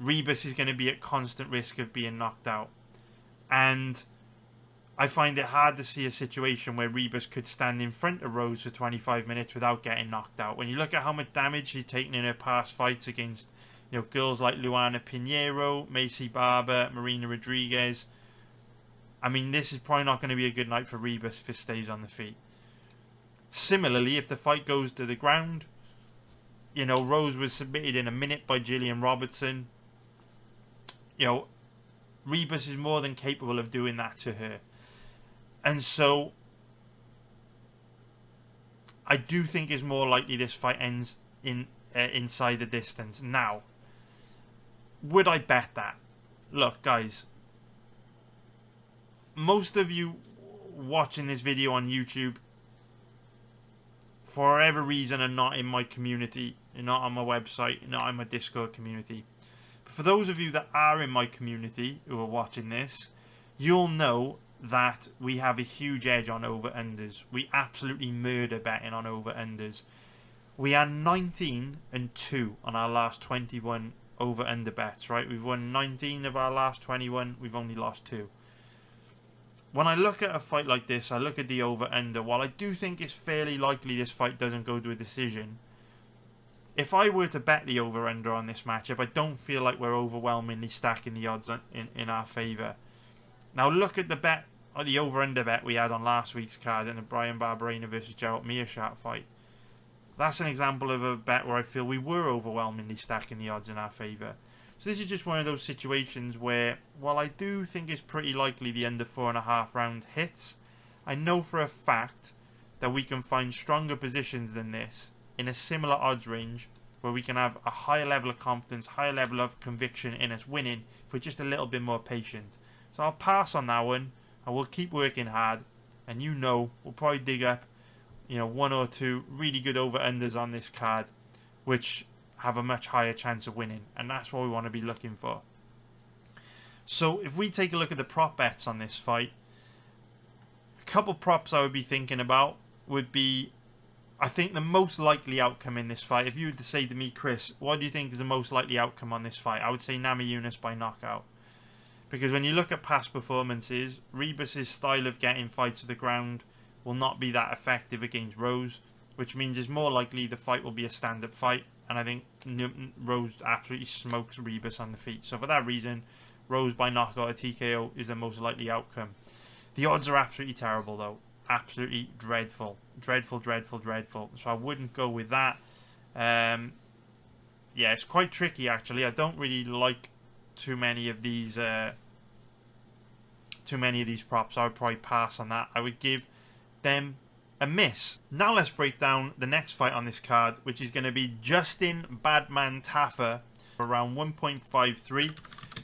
Ribas is going to be at constant risk of being knocked out. And I find it hard to see a situation where Ribas could stand in front of Rose for 25 minutes without getting knocked out. When you look at how much damage she's taken in her past fights against, girls like Luana Pinheiro, Macy Barber, Marina Rodriguez, I mean, this is probably not going to be a good night for Ribas if it stays on the feet. Similarly, if the fight goes to the ground, Rose was submitted in a minute by Gillian Robertson. Ribas is more than capable of doing that to her. And so, I do think it's more likely this fight ends inside the distance. Now, would I bet that? Look, guys, most of you watching this video on YouTube, for whatever reason, are not in my community. You're not on my website. You're not in my Discord community. But for those of you that are in my community who are watching this, you'll know that we have a huge edge on over-unders. We absolutely murder betting on over-unders. We are 19-2 on our last 21 over-under bets, right? We've won 19 of our last 21. We've only lost 2. When I look at a fight like this, I look at the over-under. While I do think it's fairly likely this fight doesn't go to a decision, if I were to bet the over-under on this matchup, I don't feel like we're overwhelmingly stacking the odds in our favour. Now look at the bet, or the over-under bet we had on last week's card in the Brian Barberena versus Gerald Meerschaert fight. That's an example of a bet where I feel we were overwhelmingly stacking the odds in our favour. So this is just one of those situations where, while I do think it's pretty likely the under 4.5 round hits, I know for a fact that we can find stronger positions than this in a similar odds range where we can have a higher level of confidence, higher level of conviction in us winning if we're just a little bit more patient. So I'll pass on that one. I will keep working hard, and we'll probably dig up, 1 or 2 really good over-unders on this card, which have a much higher chance of winning, and that's what we want to be looking for. So if we take a look at the prop bets on this fight, a couple props I would be thinking about would be, I think the most likely outcome in this fight, if you were to say to me, Chris, what do you think is the most likely outcome on this fight? I would say Namajunas by knockout. Because when you look at past performances, Ribas' style of getting fights to the ground will not be that effective against Rose, which means it's more likely the fight will be a stand-up fight. And I think Rose absolutely smokes Ribas on the feet. So for that reason, Rose by knockout or TKO is the most likely outcome. The odds are absolutely terrible, though. Absolutely dreadful. Dreadful. So I wouldn't go with that. Yeah, it's quite tricky, actually. I don't really like too many of these props. I would probably pass on that. I would give them a miss. Now let's break down the next fight on this card, which is going to be Justin Badman Tafa around 1.53,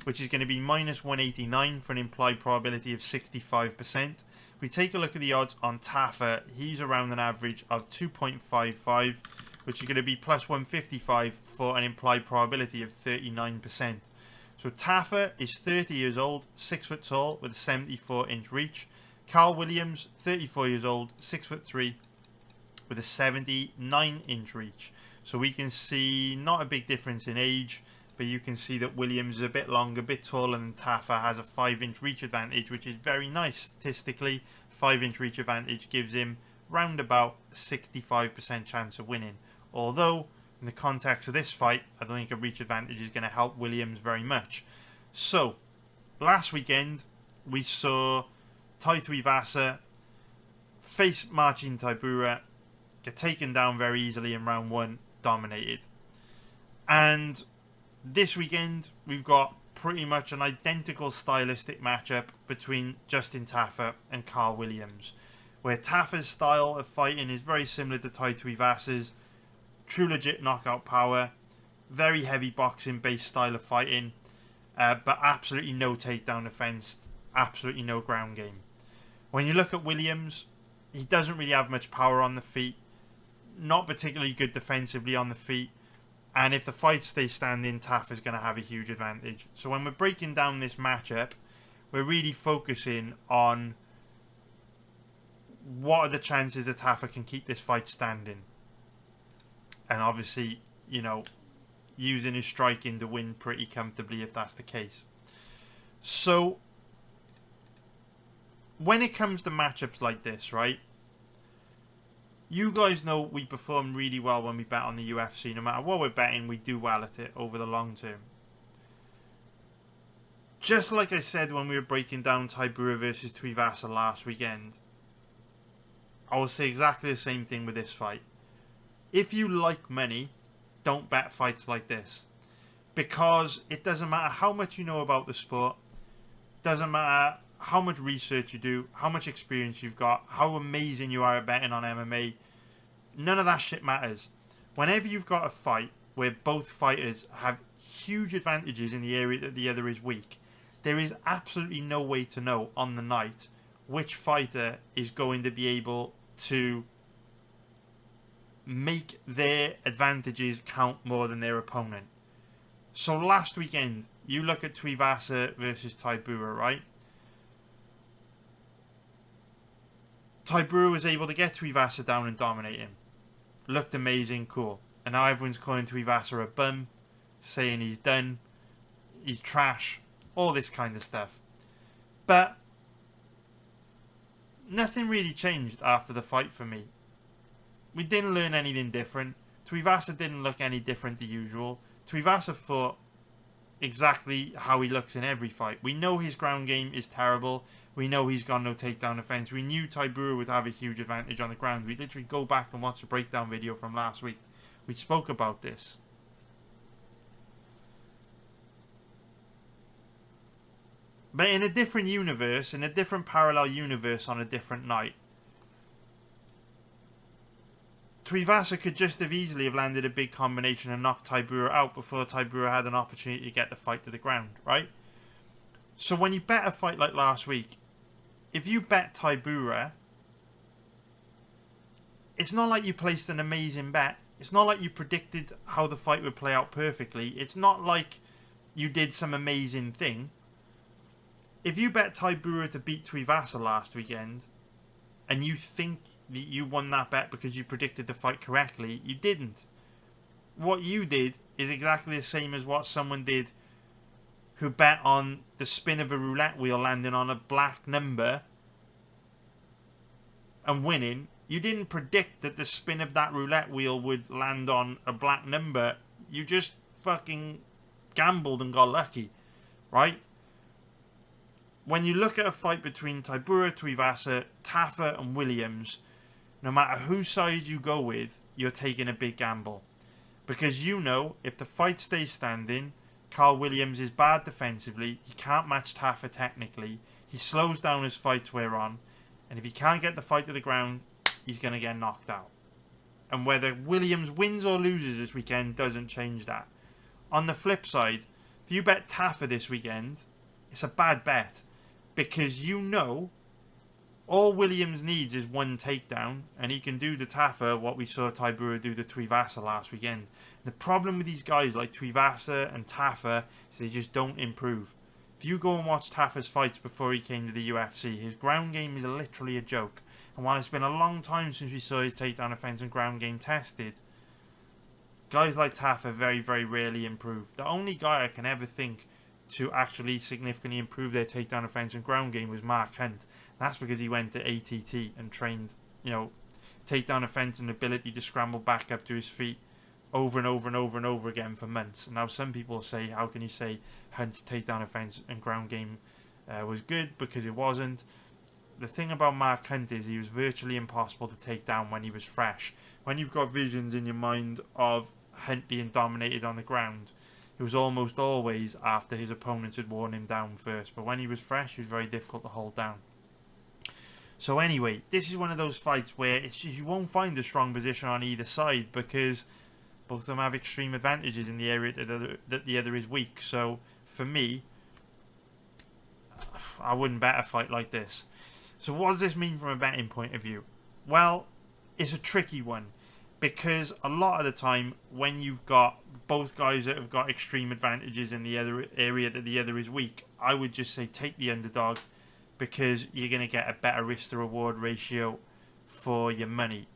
which is going to be minus 189 for an implied probability of 65%. If we take a look at the odds on Tafa, he's around an average of 2.55, which is going to be plus 155 for an implied probability of 39%. So Tafa is 30 years old, 6 foot tall with a 74-inch reach. Carl Williams, 34 years old, 6'3", with a 79-inch reach. So we can see not a big difference in age, but you can see that Williams is a bit longer, a bit taller than Tafa, has a 5-inch reach advantage, which is very nice statistically. 5-inch reach advantage gives him round about 65% chance of winning. Although, in the context of this fight, I don't think a reach advantage is going to help Williams very much. So, last weekend, we saw Tai Tuivasa face Marcin Tybura, get taken down very easily in round 1, dominated. And this weekend, we've got pretty much an identical stylistic matchup between Justin Tafa and Carl Williams, where Tafa's style of fighting is very similar to Tai Tuivasa's. True legit knockout power, very heavy boxing based style of fighting, but absolutely no takedown defense, absolutely no ground game. When you look at Williams, he doesn't really have much power on the feet, not particularly good defensively on the feet, and if the fight stays standing, Tafa's going to have a huge advantage. So when we're breaking down this matchup, we're really focusing on what are the chances that Tafa can keep this fight standing. And obviously, using his striking to win pretty comfortably if that's the case. So, when it comes to matchups like this, right? You guys know we perform really well when we bet on the UFC. No matter what we're betting, we do well at it over the long term. Just like I said when we were breaking down Tybura versus Tuivasa last weekend, I will say exactly the same thing with this fight. If you like money, don't bet fights like this. Because it doesn't matter how much you know about the sport, doesn't matter how much research you do, how much experience you've got, how amazing you are at betting on MMA, none of that shit matters. Whenever you've got a fight where both fighters have huge advantages in the area that the other is weak, there is absolutely no way to know on the night which fighter is going to be able to make their advantages count more than their opponent. So last weekend, you look at Tuivasa versus Tybura, right? Tybura was able to get Tuivasa down and dominate him. Looked amazing, cool. And now everyone's calling Tuivasa a bum, saying he's done, he's trash, all this kind of stuff. But nothing really changed after the fight for me. We didn't learn anything different. Tuivasa didn't look any different to usual. Tuivasa fought exactly how he looks in every fight. We know his ground game is terrible. We know he's got no takedown offense. We knew Tybura would have a huge advantage on the ground. We literally go back and watch the breakdown video from last week. We spoke about this. But in a different universe, in a different parallel universe on a different night, Tuivasa could just have easily have landed a big combination and knocked Tybura out before Tybura had an opportunity to get the fight to the ground, right? So when you bet a fight like last week, if you bet Tybura, it's not like you placed an amazing bet. It's not like you predicted how the fight would play out perfectly. It's not like you did some amazing thing. If you bet Tybura to beat Tuivasa last weekend, and you think that you won that bet because you predicted the fight correctly, you didn't. What you did is exactly the same as what someone did who bet on the spin of a roulette wheel landing on a black number and winning. You didn't predict that the spin of that roulette wheel would land on a black number. You just fucking gambled and got lucky, right? When you look at a fight between Tybura, Tuivasa, Tafa and Williams, no matter whose side you go with, you're taking a big gamble. Because you know, if the fight stays standing, Carl Williams is bad defensively, he can't match Tafa technically, he slows down his fights we're on, and if he can't get the fight to the ground, he's going to get knocked out. And whether Williams wins or loses this weekend doesn't change that. On the flip side, if you bet Tafa this weekend, it's a bad bet. Because you know, all Williams needs is one takedown, and he can do to Tafa what we saw Tybura do to Tuivasa last weekend. The problem with these guys like Tuivasa and Tafa is they just don't improve. If you go and watch Tafa's fights before he came to the UFC, his ground game is literally a joke. And while it's been a long time since we saw his takedown offense and ground game tested, guys like Tafa very, very rarely improve. The only guy I can ever think to actually significantly improve their takedown offense and ground game was Mark Hunt. That's because he went to ATT and trained, takedown offense and ability to scramble back up to his feet over and over and over and over again for months. And now some people say, how can you say Hunt's takedown offense and ground game was good? Because it wasn't. The thing about Mark Hunt is he was virtually impossible to take down when he was fresh. When you've got visions in your mind of Hunt being dominated on the ground, it was almost always after his opponents had worn him down first. But when he was fresh, he was very difficult to hold down. So anyway, this is one of those fights where it's just, you won't find a strong position on either side because both of them have extreme advantages in the area that the other is weak. So for me, I wouldn't bet a fight like this. So what does this mean from a betting point of view? Well, it's a tricky one. Because a lot of the time, when you've got both guys that have got extreme advantages in the other area that the other is weak, I would just say take the underdog because you're going to get a better risk to reward ratio for your money.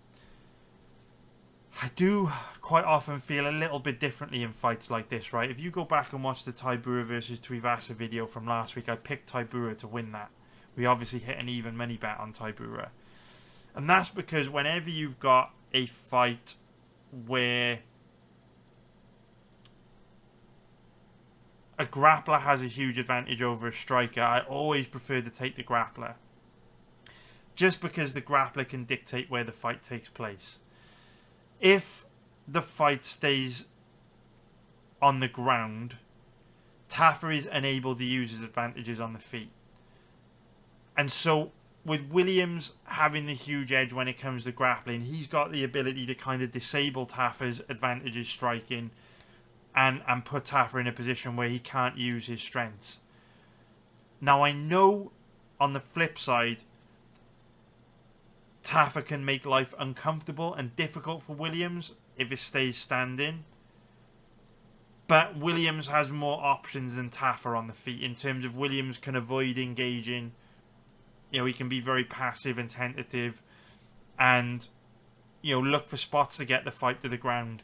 I do quite often feel a little bit differently in fights like this, right? If you go back and watch the Tybura versus Tuivasa video from last week, I picked Tybura to win that. We obviously hit an even money bet on Tybura. And that's because whenever you've got a fight where a grappler has a huge advantage over a striker, I always prefer to take the grappler. Just because the grappler can dictate where the fight takes place. If the fight stays on the ground, Tafa is unable to use his advantages on the feet. And so with Williams having the huge edge when it comes to grappling, he's got the ability to kind of disable Tafa's advantages striking and put Tafa in a position where he can't use his strengths. Now I know on the flip side, Tafa can make life uncomfortable and difficult for Williams if it stays standing. But Williams has more options than Tafa on the feet in terms of Williams can avoid engaging you know, he can be very passive and tentative and, you know, look for spots to get the fight to the ground.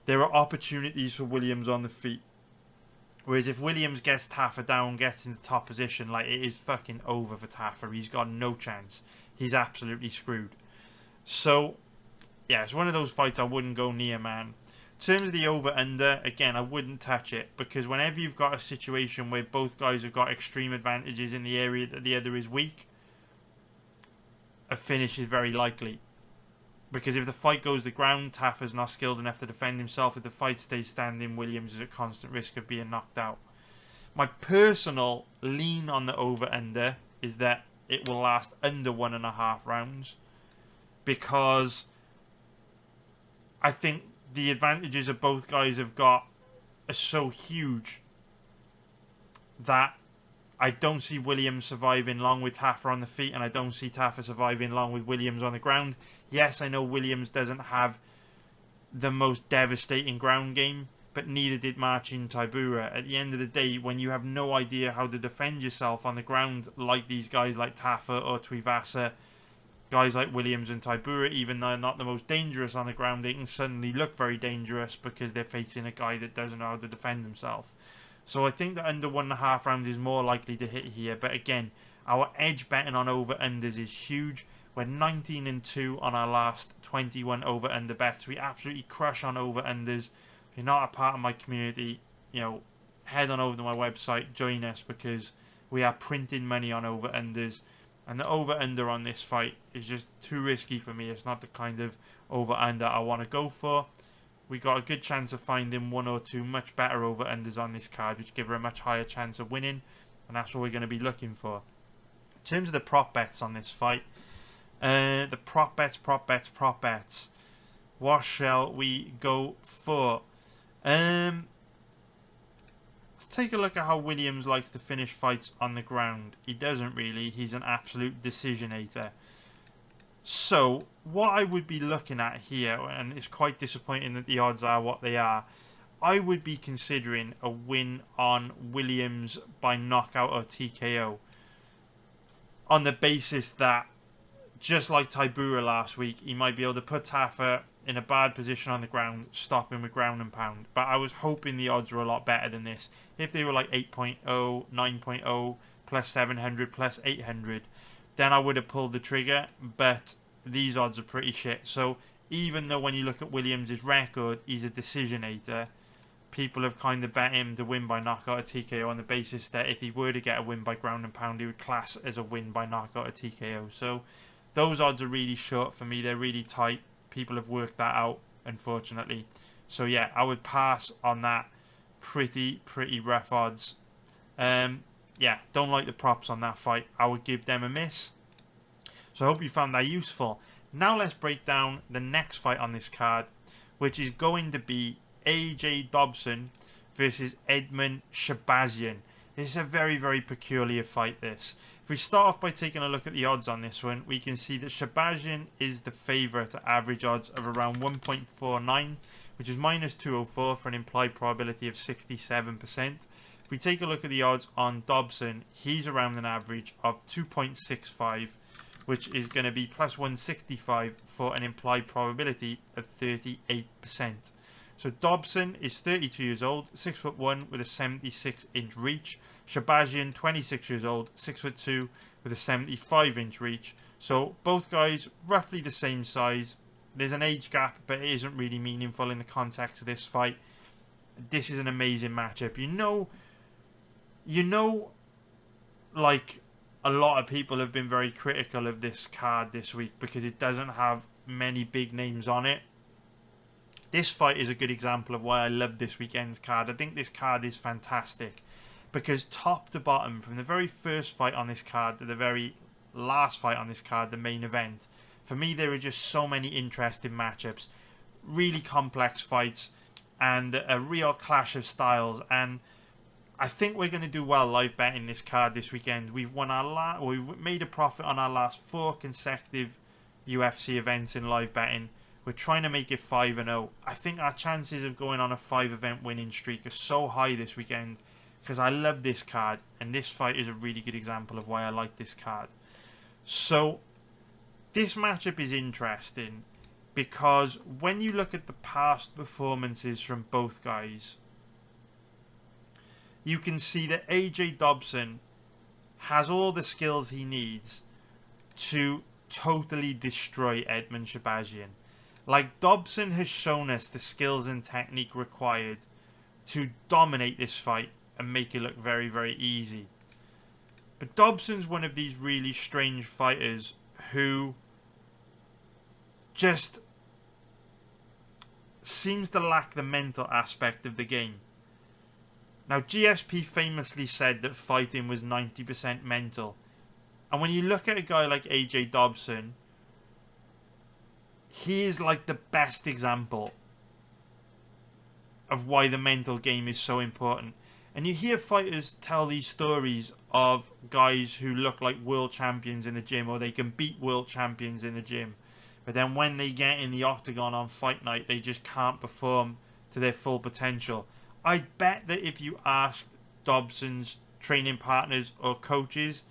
There are opportunities for Williams on the feet. Whereas if Williams gets Tafa down, gets into top position, like, it is fucking over for Tafa. He's got no chance. He's absolutely screwed. So, yeah, it's one of those fights I wouldn't go near, man. In terms of the over-under, again, I wouldn't touch it. Because whenever you've got a situation where both guys have got extreme advantages in the area that the other is weak, a finish is very likely. Because if the fight goes to the ground, Tafa's not skilled enough to defend himself. If the fight stays standing, Williams is at constant risk of being knocked out. My personal lean on the over-under is that it will last under 1.5 rounds. Because I think the advantages of both guys have got are so huge that I don't see Williams surviving long with Tafa on the feet, and I don't see Tafa surviving long with Williams on the ground. Yes, I know Williams doesn't have the most devastating ground game, but neither did Marcin Tybura. At the end of the day, when you have no idea how to defend yourself on the ground, like these guys like Tafa or Tuivasa, guys like Williams and Tybura, even though they're not the most dangerous on the ground, they can suddenly look very dangerous because they're facing a guy that doesn't know how to defend himself. So I think that under 1.5 rounds is more likely to hit here. But again, our edge betting on over-unders is huge. We're 19-2 on our last 21 over-under bets. We absolutely crush on over-unders. If you're not a part of my community, you know, head on over to my website, join us, because we are printing money on over-unders. And the over-under on this fight is just too risky for me. It's not the kind of over-under I want to go for. We got a good chance of finding one or two much better over-unders on this card, which give her a much higher chance of winning, and that's what we're going to be looking for. In terms of the prop bets on this fight, the prop bets. What shall we go for? Let's take a look at how Williams likes to finish fights on the ground. He doesn't really. He's an absolute decisionator. So, what I would be looking at here, and it's quite disappointing that the odds are what they are, I would be considering a win on Williams by knockout or TKO. On the basis that, just like Tybura last week, he might be able to put Tafa in a bad position on the ground, stop him with ground and pound. But I was hoping the odds were a lot better than this. If they were like 8.0, 9.0, plus 700, plus 800, then I would have pulled the trigger, but these odds are pretty shit. So even though when you look at Williams' record, he's a decisionator, people have kind of bet him to win by knockout or TKO on the basis that if he were to get a win by ground and pound, he would class as a win by knockout or TKO. So those odds are really short for me. They're really tight. People have worked that out, unfortunately. So yeah, I would pass on that. Pretty rough odds. Yeah, don't like the props on that fight. I would give them a miss. So I hope you found that useful. Now let's break down the next fight on this card, which is going to be AJ Dobson versus Edmen Shahbazyan. This is a very peculiar fight, this. If we start off by taking a look at the odds on this one, we can see that Shahbazyan is the favourite at average odds of around 1.49, which is minus 204 for an implied probability of 67%. If we take a look at the odds on Dobson, he's around an average of 2.65, which is going to be plus 165 for an implied probability of 38%. So Dobson is 32 years old, 6'1" with a 76-inch reach. Shahbazyan, 26 years old, 6'2" with a 75-inch reach. So both guys roughly the same size. There's an age gap, but it isn't really meaningful in the context of this fight. This is an amazing matchup. You know, like, a lot of people have been very critical of this card this week because it doesn't have many big names on it. This fight is a good example of why I love this weekend's card. I think this card is fantastic because top to bottom, from the very first fight on this card to the very last fight on this card, the main event, for me there are just so many interesting matchups, really complex fights, and a real clash of styles. And I think we're going to do well live betting this card this weekend. We've won we've made a profit on our last 4 consecutive UFC events in live betting. We're trying to make it 5-0. I think our chances of going on a 5-event winning streak are so high this weekend because I love this card, and this fight is a really good example of why I like this card. So this matchup is interesting because when you look at the past performances from both guys, you can see that AJ Dobson has all the skills he needs to totally destroy Edmen Shahbazyan. Like, Dobson has shown us the skills and technique required to dominate this fight and make it look very, very easy. But Dobson's one of these really strange fighters who just seems to lack the mental aspect of the game. Now, GSP famously said that fighting was 90% mental. And when you look at a guy like AJ Dobson, he is like the best example of why the mental game is so important. And you hear fighters tell these stories of guys who look like world champions in the gym, or they can beat world champions in the gym. But then when they get in the octagon on fight night, they just can't perform to their full potential. I bet that if you asked Dobson's training partners or coaches,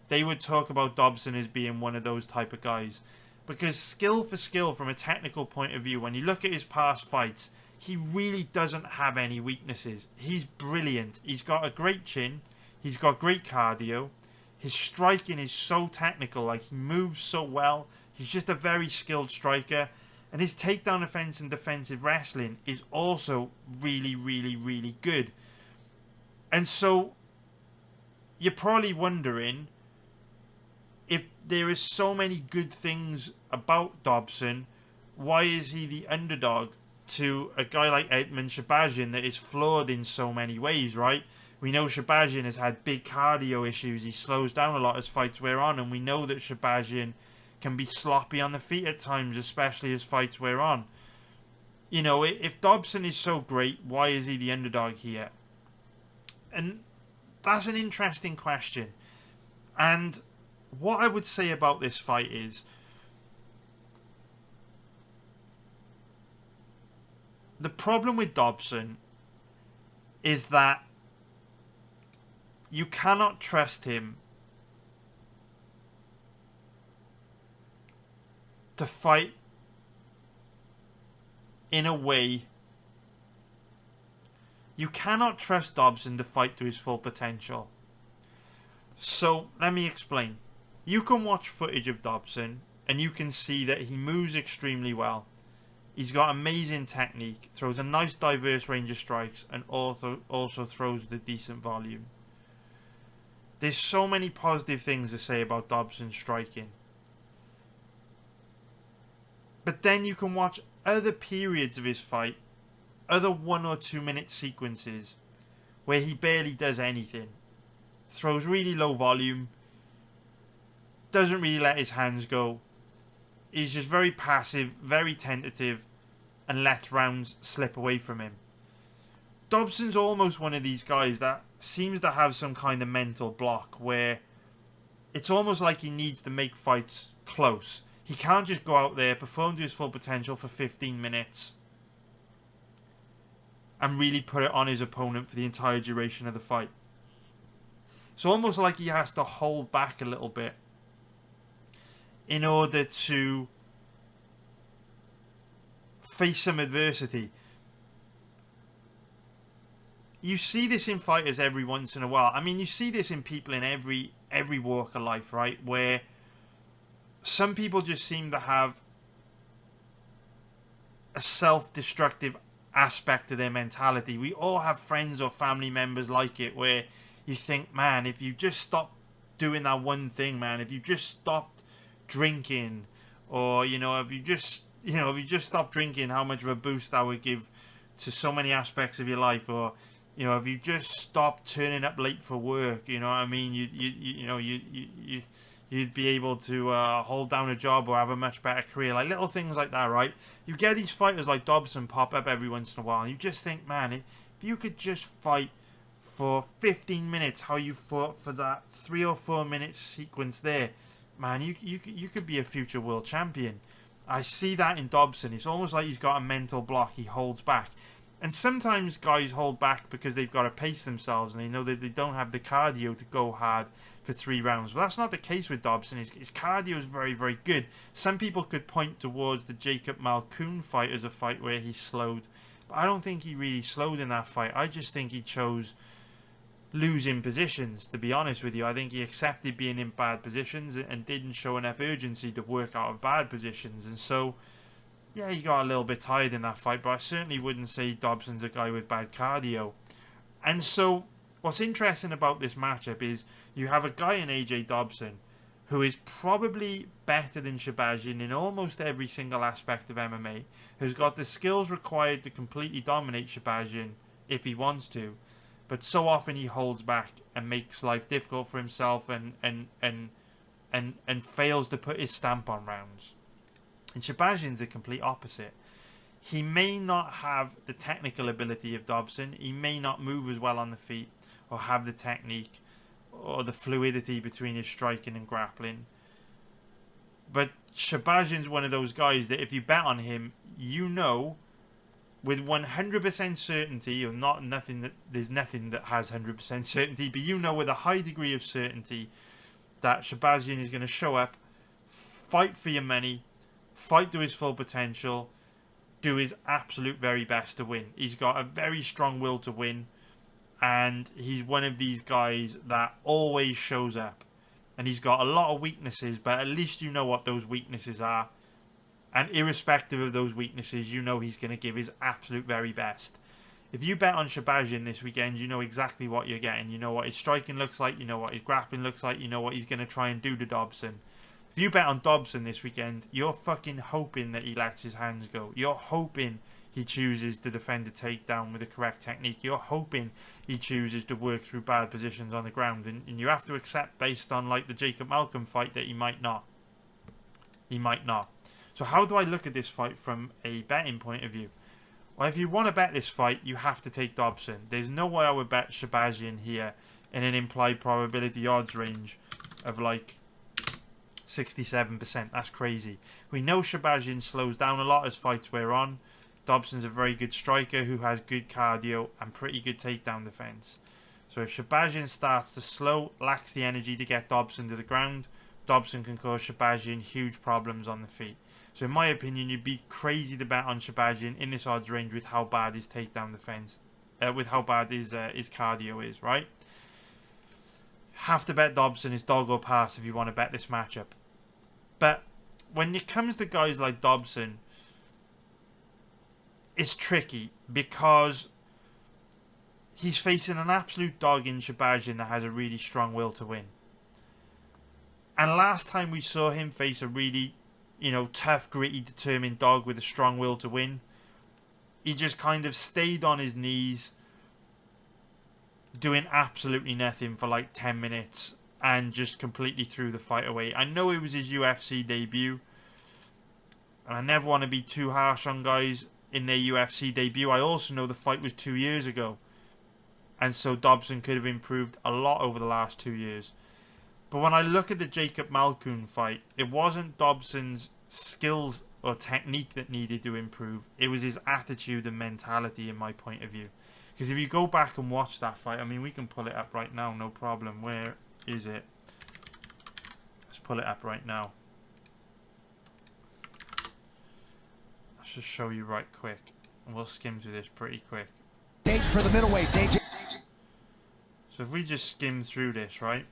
they would talk about Dobson as being one of those type of guys. Because skill for skill, from a technical point of view, when you look at his past fights, he really doesn't have any weaknesses. He's brilliant. He's got a great chin. He's got great cardio. His striking is so technical. Like, he moves so well. He's just a very skilled striker. And his takedown defense and defensive wrestling is also really, really, really good. And so you're probably wondering, if there is so many good things about Dobson, why is he the underdog to a guy like Edmen Shahbazyan that is flawed in so many ways, right? We know Shahbazyan has had big cardio issues. He slows down a lot as fights wear on, and we know that Shahbazyan can be sloppy on the feet at times, especially as fights wear on. You know, if Dobson is so great, why is he the underdog here? And that's an interesting question. And what I would say about this fight is, the problem with Dobson is that you cannot trust him to fight in a way. You cannot trust Dobson to fight to his full potential. So, let me explain. You can watch footage of Dobson and you can see that he moves extremely well. He's got amazing technique, throws a nice diverse range of strikes, and also throws with a decent volume. There's so many positive things to say about Dobson's striking. But then you can watch other periods of his fight, other 1 or 2 minute sequences, where he barely does anything. Throws really low volume, doesn't really let his hands go. He's just very passive, very tentative, and lets rounds slip away from him. Dobson's almost one of these guys that seems to have some kind of mental block where it's almost like he needs to make fights close. He can't just go out there, perform to his full potential for 15 minutes and really put it on his opponent for the entire duration of the fight. It's almost like he has to hold back a little bit in order to face some adversity. You see this in fighters every once in a while. I mean, you see this in people in every walk of life, right? Where some people just seem to have a self-destructive aspect to their mentality. We all have friends or family members like it, where you think, man, if you just stop doing that one thing, man, if you just stopped drinking, or, you know, if you just stop drinking, how much of a boost that would give to so many aspects of your life. Or, you know, if you just stop turning up late for work, you know what I mean, you'd be able to hold down a job or have a much better career. Like, little things like that, right? You get these fighters like Dobson pop up every once in a while, and you just think, man, if you could just fight for 15 minutes how you fought for that 3 or 4 minute sequence there, man, you could be a future world champion. I see that in Dobson. It's almost like he's got a mental block. He holds back. And sometimes guys hold back because they've got to pace themselves and they know that they don't have the cardio to go hard for 3 rounds. But that's not the case with Dobson. His cardio is very, very good. Some people could point towards the Jacob Malkoun fight as a fight where he slowed. But I don't think he really slowed in that fight. I just think he chose losing positions, to be honest with you. I think he accepted being in bad positions and didn't show enough urgency to work out of bad positions. And so, yeah, he got a little bit tired in that fight, but I certainly wouldn't say Dobson's a guy with bad cardio. And so, what's interesting about this matchup is you have a guy in AJ Dobson who is probably better than Shahbazyan in almost every single aspect of MMA, who's got the skills required to completely dominate Shahbazyan if he wants to, but so often he holds back and makes life difficult for himself and fails to put his stamp on rounds. And Shahbazyan's the complete opposite. He may not have the technical ability of Dobson. He may not move as well on the feet or have the technique or the fluidity between his striking and grappling. But Shahbazyan's one of those guys that if you bet on him, you know with 100% certainty, or there's nothing that has 100% certainty, but you know with a high degree of certainty that Shahbazyan is going to show up, fight for your money, fight to his full potential, do his absolute very best to win. He's got a very strong will to win, and he's one of these guys that always shows up. And he's got a lot of weaknesses, but at least you know what those weaknesses are. And irrespective of those weaknesses, you know he's going to give his absolute very best. If you bet on Shahbazyan this weekend, you know exactly what you're getting. You know what his striking looks like, you know what his grappling looks like, you know what he's going to try and do to Dobson. If you bet on Dobson this weekend, you're fucking hoping that he lets his hands go. You're hoping he chooses to defend a takedown with the correct technique. You're hoping he chooses to work through bad positions on the ground. And you have to accept, based on like the Jacob Malkoun fight, that he might not. He might not. So how do I look at this fight from a betting point of view? Well, if you want to bet this fight, you have to take Dobson. There's no way I would bet Shahbazyan here in an implied probability odds range of like 67%. That's crazy. We know Shahbazyan slows down a lot as fights wear on. Dobson's a very good striker who has good cardio and pretty good takedown defense. So if Shahbazyan starts to slow, lacks the energy to get Dobson to the ground, Dobson can cause Shahbazyan huge problems on the feet. So in my opinion, you'd be crazy to bet on Shahbazyan in this odds range with how bad his takedown defense, with how bad his cardio is, right? Have to bet Dobson is dog or pass if you want to bet this matchup. But when it comes to guys like Dobson, it's tricky because he's facing an absolute dog in Shahbazyan that has a really strong will to win. And last time we saw him face a really, tough, gritty, determined dog with a strong will to win, he just kind of stayed on his knees, doing absolutely nothing for like 10 minutes and just completely threw the fight away. I know it was his UFC debut, and I never want to be too harsh on guys in their UFC debut. I also know the fight was 2 years ago, and so Dobson could have improved a lot over the last 2 years. But when I look at the Jacob Malkoun fight, it wasn't Dobson's skills or technique that needed to improve. It was his attitude and mentality, in my point of view. Because if you go back and watch that fight, I mean, we can pull it up right now, no problem. Where is it? Let's pull it up right now. Let's just show you right quick. And we'll skim through this pretty quick. For the middleweights, AJ. So if we just skim through this, right?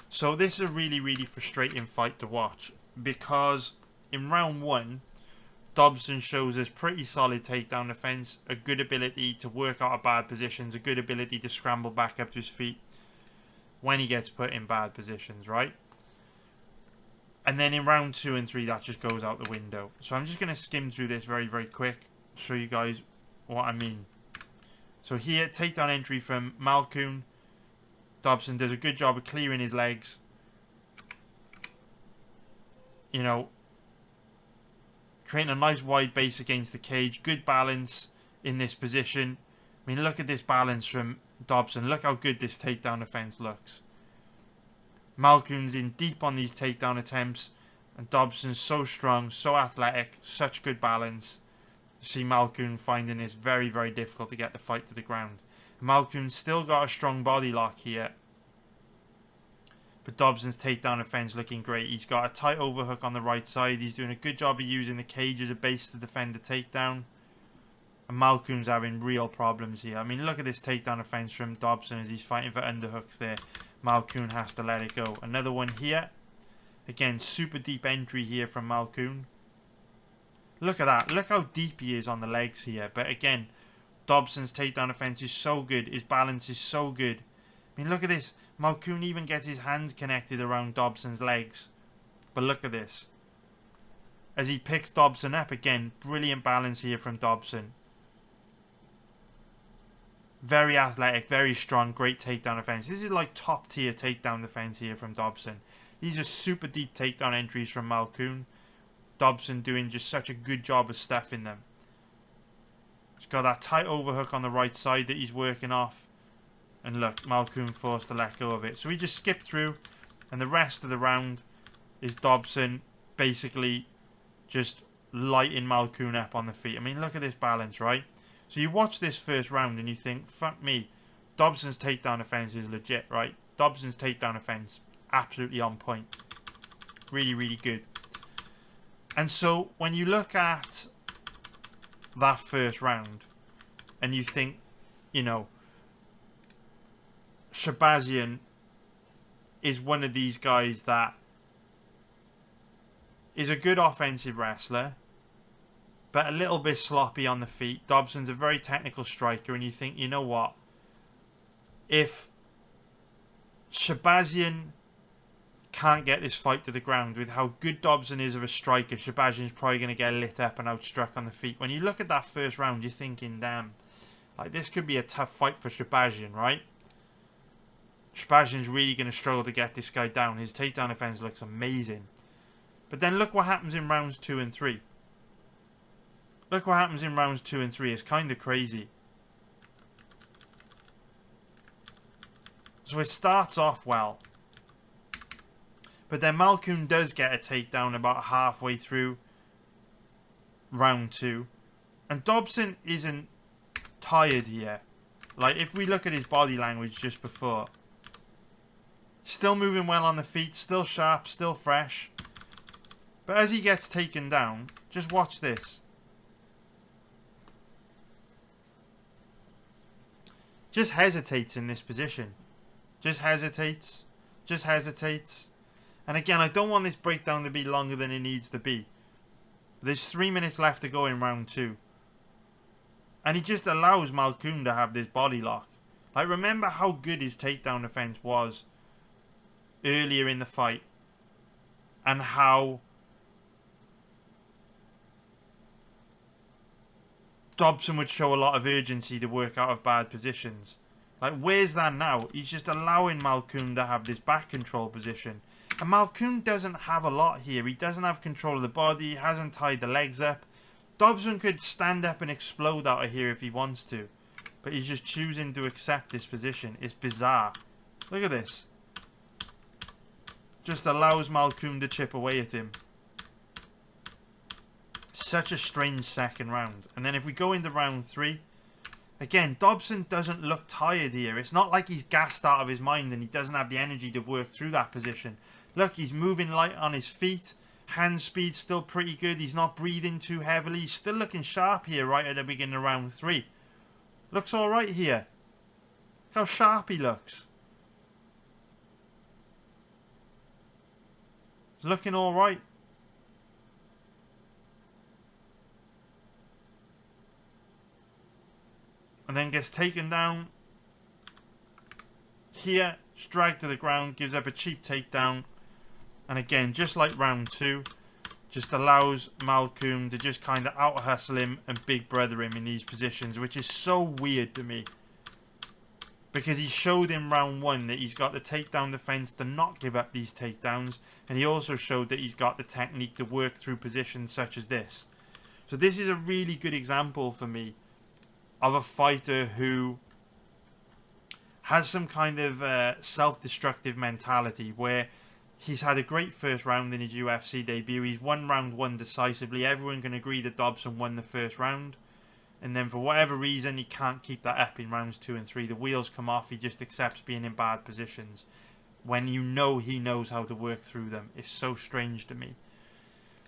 So this is a really, really frustrating fight to watch, because in round one, Dobson shows us pretty solid takedown defense, a good ability to work out of bad positions, a good ability to scramble back up to his feet when he gets put in bad positions, right? And then in round 2 and 3, that just goes out the window. So I'm just going to skim through this very, very quick, show you guys what I mean. So here, takedown entry from Malkoun. Dobson does a good job of clearing his legs. Creating a nice wide base against the cage. Good balance in this position. I mean, look at this balance from Dobson. Look how good this takedown defense looks. Malkoun's in deep on these takedown attempts, and Dobson's so strong, so athletic, such good balance. See Malkoun finding this very, very difficult to get the fight to the ground. Malkoun's still got a strong body lock here. But Dobson's takedown defense looking great. He's got a tight overhook on the right side. He's doing a good job of using the cage as a base to defend the takedown. And Malkoun's having real problems here. I mean, look at this takedown defense from Dobson as he's fighting for underhooks there. Malkoun has to let it go. Another one here. Again, super deep entry here from Malkoun. Look at that. Look how deep he is on the legs here. But again, Dobson's takedown defense is so good. His balance is so good. I mean, look at this. Malkoun even gets his hands connected around Dobson's legs. But look at this. As he picks Dobson up again. Brilliant balance here from Dobson. Very athletic, very strong, great takedown defense. This is like top tier takedown defense here from Dobson. These are super deep takedown entries from Malkoun. Dobson doing just such a good job of stuffing them. He's got that tight overhook on the right side that he's working off. And look, Malkoun forced to let go of it. So we just skip through. And the rest of the round is Dobson basically just lighting Malkoun up on the feet. I mean, look at this balance, right? So you watch this first round and you think, fuck me. Dobson's takedown defense is legit, right? Dobson's takedown defense, absolutely on point. Really, really good. And so when you look at that first round and you think, you know, Shahbazyan is one of these guys that is a good offensive wrestler, but a little bit sloppy on the feet. Dobson's a very technical striker, and you think, you know what? If Shahbazyan can't get this fight to the ground with how good Dobson is of a striker, Shahbazyan's probably going to get lit up and outstruck on the feet. When you look at that first round, you're thinking, damn, like this could be a tough fight for Shahbazyan, right? Shahbazyan's really going to struggle to get this guy down. His takedown defense looks amazing. But then look what happens in rounds 2 and 3. Look what happens in rounds 2 and 3. It's kind of crazy. So it starts off well. But then Malkoun does get a takedown about halfway through round 2. And Dobson isn't tired here. Like, if we look at his body language just before. Still moving well on the feet. Still sharp. Still fresh. But as he gets taken down, just watch this. Just hesitates in this position. Just hesitates. Just hesitates. And again, I don't want this breakdown to be longer than it needs to be. There's 3 minutes left to go in round 2. And he just allows Malkoun to have this body lock. Like, remember how good his takedown defense was earlier in the fight. And how Dobson would show a lot of urgency to work out of bad positions. Like, where's that now? He's just allowing Malkoun to have this back control position. And Malkoun doesn't have a lot here. He doesn't have control of the body. He hasn't tied the legs up. Dobson could stand up and explode out of here if he wants to. But he's just choosing to accept this position. It's bizarre. Look at this. Just allows Malkoun to chip away at him. Such a strange second round. And then if we go into round 3. Again, Dobson doesn't look tired here. It's not like he's gassed out of his mind and he doesn't have the energy to work through that position. Look, he's moving light on his feet. Hand speed still pretty good. He's not breathing too heavily. He's still looking sharp here right at the beginning of round 3. Looks alright here. Look how sharp he looks. He's looking alright. And then gets taken down. Here, dragged to the ground, gives up a cheap takedown. And again, just like round 2, just allows Malkoun to just kind of out-hustle him and big brother him in these positions, which is so weird to me. Because he showed in round 1 that he's got the takedown defense to not give up these takedowns. And he also showed that he's got the technique to work through positions such as this. So this is a really good example for me of a fighter who has some kind of self-destructive mentality where He's had a great first round in his UFC debut. He's won round 1 decisively. Everyone can agree that Dobson won the first round. And then for whatever reason, he can't keep that up in rounds 2 and 3. The wheels come off. He just accepts being in bad positions. When you know he knows how to work through them. It's so strange to me.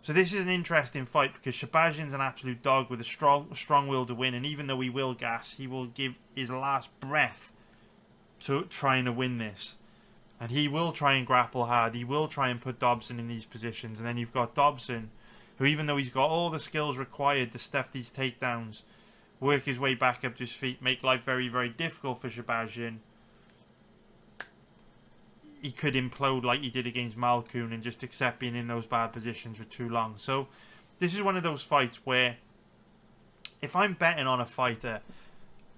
So this is an interesting fight because Shahbazyan's an absolute dog with a strong will to win. And even though he will gas, he will give his last breath to trying to win this. And he will try and grapple hard. He will try and put Dobson in these positions. And then you've got Dobson, who even though he's got all the skills required to stuff these takedowns, work his way back up to his feet, make life very, very difficult for Shahbazyan, he could implode like he did against Malkoun and just accept being in those bad positions for too long. So this is one of those fights where if I'm betting on a fighter,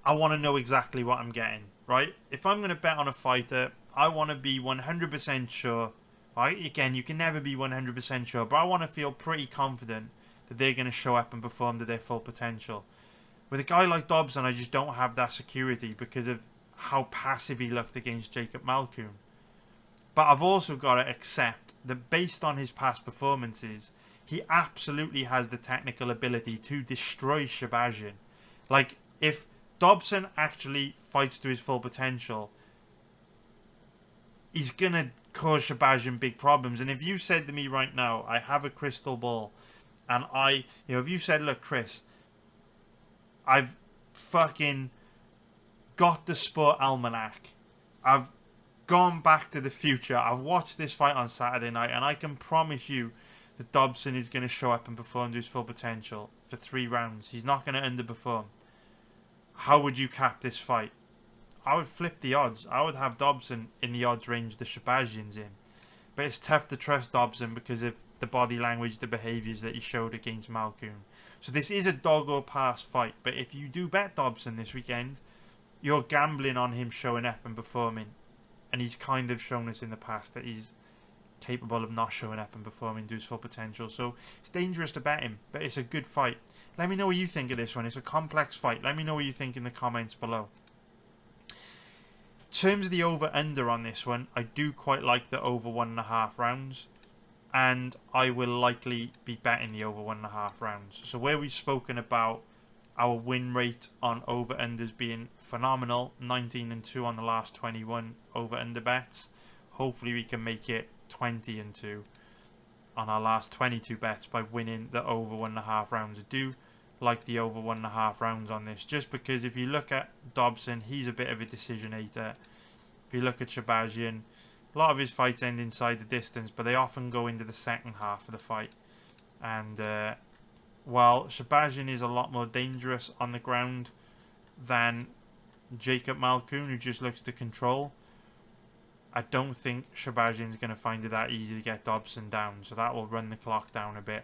I want to know exactly what I'm getting, right? If I'm going to bet on a fighter, I want to be 100% sure. Right? Again, you can never be 100% sure, but I want to feel pretty confident that they're going to show up and perform to their full potential. With a guy like Dobson, I just don't have that security because of how passive he looked against Jacob Malkoun. But I've also got to accept that based on his past performances, he absolutely has the technical ability to destroy Shahbazyan. Like, if Dobson actually fights to his full potential, he's going to cause Shahbazyan big problems. And if you said to me right now, I have a crystal ball, and if you said, look, Chris, I've fucking got the Sport Almanac, I've gone back to the future, I've watched this fight on Saturday night, and I can promise you that Dobson is going to show up and perform to his full potential for 3 rounds. He's not going to underperform. How would you cap this fight? I would flip the odds. I would have Dobson in the odds range the Shahbazyan's in. But it's tough to trust Dobson because of the body language, the behaviours that he showed against Malkoun. So this is a dog or pass fight. But if you do bet Dobson this weekend, you're gambling on him showing up and performing. And he's kind of shown us in the past that he's capable of not showing up and performing to his full potential. So it's dangerous to bet him, but it's a good fight. Let me know what you think of this one. It's a complex fight. Let me know what you think in the comments below. In terms of the over-under on this one, I do quite like the over 1.5 rounds. And I will likely be betting the over 1.5 rounds. So where we've spoken about our win rate on over-unders being phenomenal, 19-2 on the last 21 over-under bets. Hopefully we can make it 20-2 on our last 22 bets by winning the over 1.5 rounds. I do like the over 1.5 rounds on this, just because if you look at Dobson, he's a bit of a decisionator. If you look at Shahbazyan, a lot of his fights end inside the distance, but they often go into the second half of the fight. And while Shahbazyan is a lot more dangerous on the ground than Jacob Malkoun, who just looks to control, I don't think Shahbazyan's going to find it that easy to get Dobson down. So that will run the clock down a bit.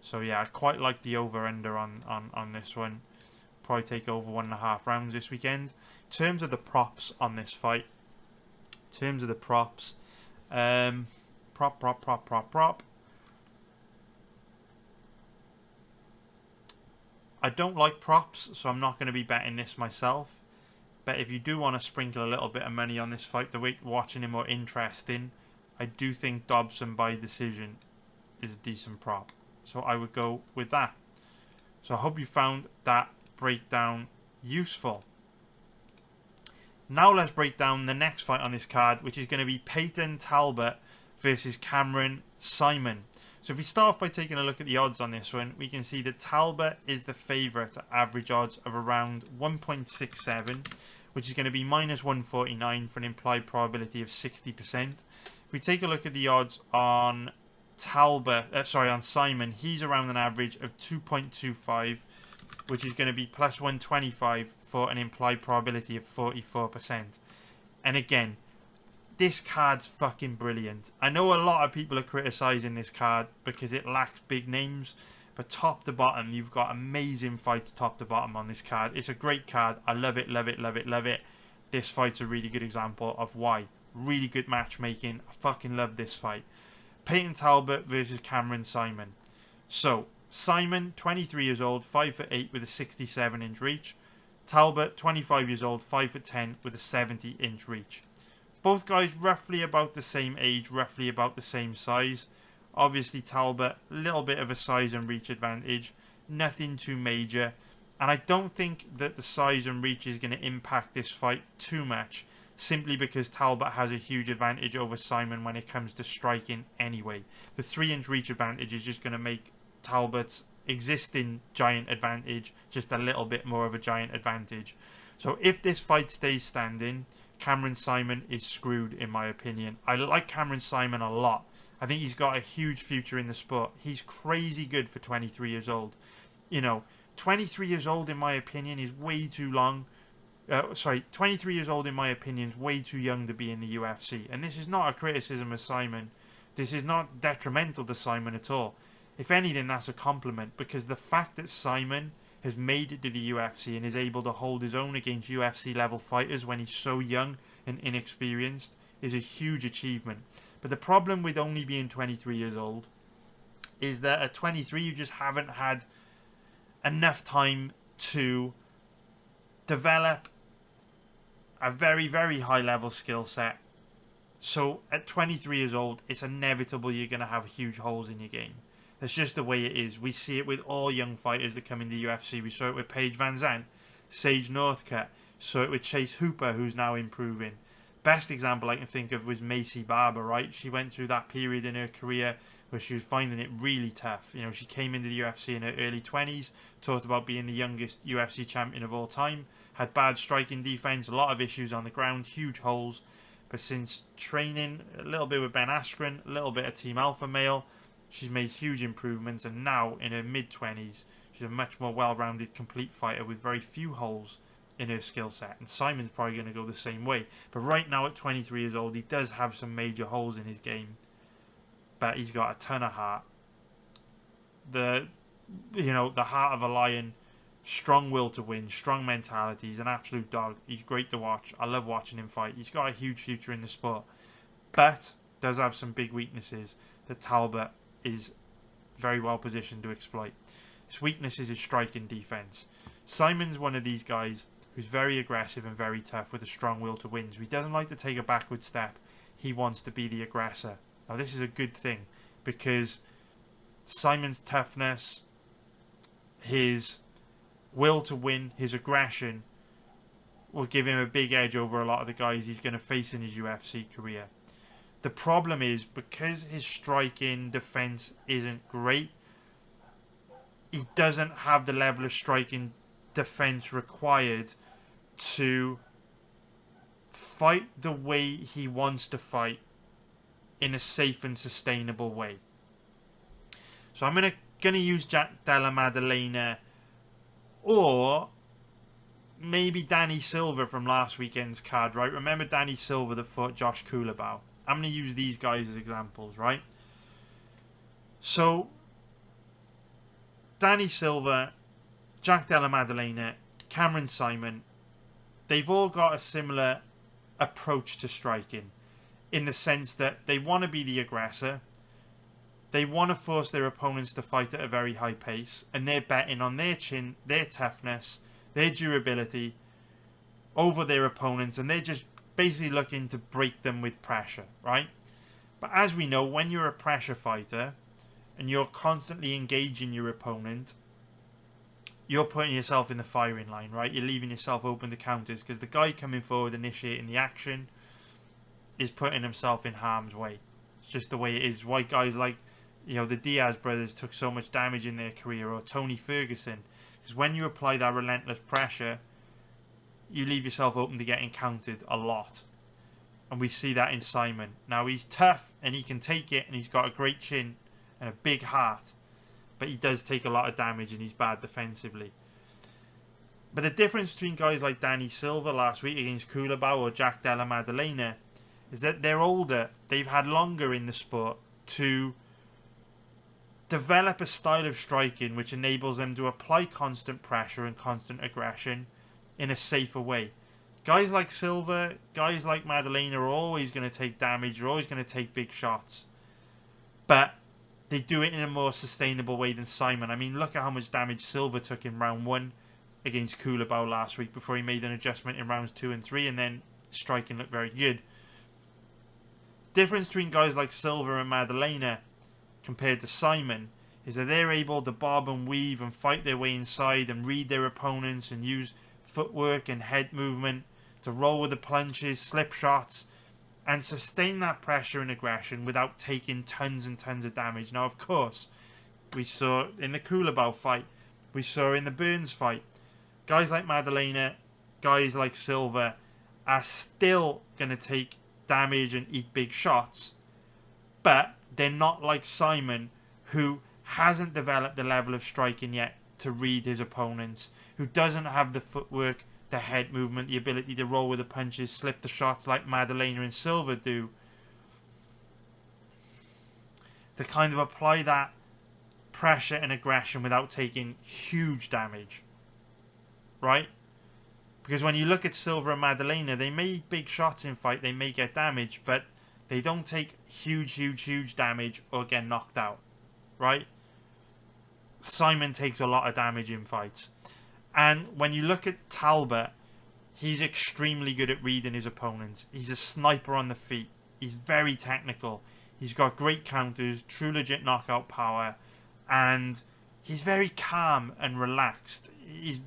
So yeah, I quite like the over-under on this one. Probably take over 1.5 rounds this weekend. In terms of the props on this fight, prop. I don't like props, so I'm not going to be betting this myself. But if you do want to sprinkle a little bit of money on this fight to make watching it more interesting, I do think Dobson by decision is a decent prop. So I would go with that. So I hope you found that breakdown useful. Now let's break down the next fight on this card, which is going to be Peyton Talbott versus Cameron Saaiman. So if we start off by taking a look at the odds on this one, we can see that Talbott is the favourite at average odds of around 1.67, which is going to be minus 149 for an implied probability of 60%. If we take a look at the odds on Saaiman, he's around an average of 2.25, which is going to be plus 125 for an implied probability of 44%. And again, this card's fucking brilliant. I know a lot of people are criticising this card because it lacks big names, but top to bottom, you've got amazing fights top to bottom on this card. It's a great card. I love it, love it, love it, love it. This fight's a really good example of why. Really good matchmaking. I fucking love this fight. Peyton Talbott versus Cameron Saaiman. So, Saaiman, 23 years old, 5'8" with a 67-inch reach. Talbott, 25 years old, 5'10" with a 70-inch reach. Both guys roughly about the same age, roughly about the same size. Obviously Talbott, a little bit of a size and reach advantage. Nothing too major. And I don't think that the size and reach is going to impact this fight too much, simply because Talbott has a huge advantage over Saaiman when it comes to striking anyway. The 3-inch reach advantage is just going to make Talbott's existing giant advantage just a little bit more of a giant advantage. So if this fight stays standing, Cameron Saaiman is screwed in my opinion. I like Cameron Saaiman a lot. I think he's got a huge future in the sport. He's crazy good for 23 years old. You know, 23 years old in my opinion is way too long. 23 years old in my opinion is way too young to be in the UFC. And this is not a criticism of Saaiman. This is not detrimental to Saaiman at all. If anything, that's a compliment, because the fact that Saaiman has made it to the UFC and is able to hold his own against UFC level fighters when he's so young and inexperienced is a huge achievement. But the problem with only being 23 years old is that at 23 you just haven't had enough time to develop a very, very high level skill set. So at 23 years old, it's inevitable you're going to have huge holes in your game. That's just the way it is. We see it with all young fighters that come in the UFC. We saw it with Paige Van Zandt, Sage Northcutt, saw it with Chase Hooper, who's now improving. Best example I can think of was Macy Barber, right? She went through that period in her career where she was finding it really tough. You know, she came into the UFC in her early 20s, talked about being the youngest UFC champion of all time, had bad striking defense, a lot of issues on the ground, huge holes. But since training a little bit with Ben Askren, a little bit of Team Alpha Male, she's made huge improvements, and now in her mid-20s, she's a much more well-rounded, complete fighter with very few holes in her skill set. And Saaiman's probably going to go the same way. But right now at 23 years old, he does have some major holes in his game. But he's got a ton of heart. The heart of a lion, strong will to win, strong mentality. He's an absolute dog. He's great to watch. I love watching him fight. He's got a huge future in the sport. But does have some big weaknesses that Talbott is very well positioned to exploit. His weakness is his striking defense. Saaiman's one of these guys who's very aggressive and very tough with a strong will to win. So he doesn't like to take a backward step. He wants to be the aggressor. Now this is a good thing, because Saaiman's toughness, his will to win, his aggression will give him a big edge over a lot of the guys he's going to face in his UFC career. The problem is, because his striking defense isn't great, he doesn't have the level of striking defense required to fight the way he wants to fight in a safe and sustainable way. So I'm gonna use Jack Della Maddalena, or maybe Danny Silva from last weekend's card, right? Remember Danny Silva that fought Josh Kulabau? I'm going to use these guys as examples, right? So, Danny Silva, Jack Della Maddalena, Cameron Saaiman, they've all got a similar approach to striking, in the sense that they want to be the aggressor, they want to force their opponents to fight at a very high pace, and they're betting on their chin, their toughness, their durability over their opponents, and they're just basically looking to break them with pressure, right? But as we know, when you're a pressure fighter and you're constantly engaging your opponent, you're putting yourself in the firing line, right? You're leaving yourself open to counters, because the guy coming forward initiating the action is putting himself in harm's way. It's just the way it is. Why guys like, the Diaz brothers took so much damage in their career, or Tony Ferguson, because when you apply that relentless pressure, you leave yourself open to getting countered a lot. And we see that in Saaiman. Now, he's tough and he can take it, and he's got a great chin and a big heart, but he does take a lot of damage and he's bad defensively. But the difference between guys like Danny Silva last week against Kulabau or Jack Della Maddalena is that they're older, they've had longer in the sport to develop a style of striking which enables them to apply constant pressure and constant aggression in a safer way. Guys like Silva, guys like Maddalena are always going to take damage, they're always going to take big shots. But they do it in a more sustainable way than Saaiman. I mean, look at how much damage Silva took in round 1 against Kulabau last week before he made an adjustment in rounds 2 and 3, and then striking looked very good. Difference between guys like Silva and Maddalena compared to Saaiman is that they're able to bob and weave and fight their way inside and read their opponents and use footwork and head movement to roll with the punches, slip shots, and sustain that pressure and aggression without taking tons and tons of damage. Now, of course, we saw in the Kulabau fight, we saw in the Burns fight, guys like Maddalena, guys like Silva are still going to take damage and eat big shots, but they're not like Saaiman, who hasn't developed the level of striking yet to read his opponents, who doesn't have the footwork, the head movement, the ability to roll with the punches, slip the shots like Maddalena and Silva do, to kind of apply that pressure and aggression without taking huge damage, right? Because when you look at Silva and Maddalena, they may eat big shots in fight, they may get damage, but they don't take huge damage or get knocked out, right? Saaiman takes a lot of damage in fights. And when you look at Talbott, he's extremely good at reading his opponents. He's a sniper on the feet. He's very technical. He's got great counters, true legit knockout power, and he's very calm and relaxed. He's a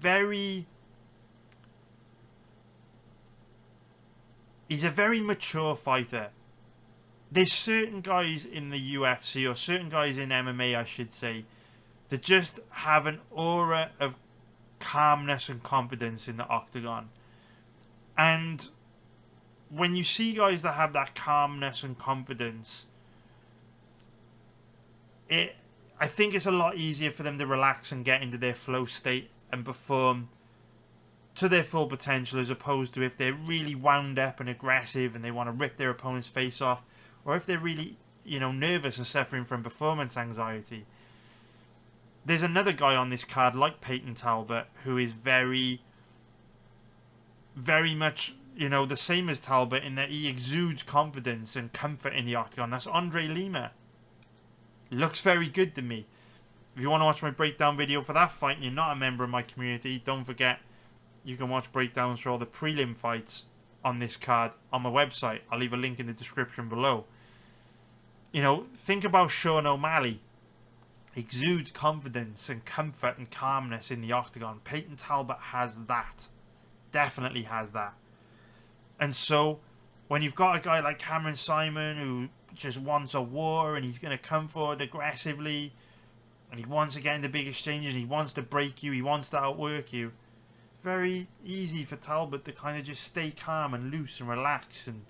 very mature fighter. There's certain guys in the UFC, or certain guys in MMA, I should say, that just have an aura of calmness and confidence in the octagon. And when you see guys that have that calmness and confidence, I think it's a lot easier for them to relax and get into their flow state and perform to their full potential, as opposed to if they're really wound up and aggressive and they want to rip their opponent's face off, or if they're really, nervous and suffering from performance anxiety. There's another guy on this card like Peyton Talbott who is very, very much, the same as Talbott in that he exudes confidence and comfort in the octagon. That's Andre Lima. Looks very good to me. If you want to watch my breakdown video for that fight and you're not a member of my community, don't forget you can watch breakdowns for all the prelim fights on this card on my website. I'll leave a link in the description below. Think about Sean O'Malley. Exudes confidence and comfort and calmness in the octagon. Peyton Talbott has that. Definitely has that. And so, when you've got a guy like Cameron Saaiman who just wants a war and he's going to come forward aggressively and he wants to get in the big exchanges, he wants to break you, he wants to outwork you, very easy for Talbott to kind of just stay calm and loose and relax and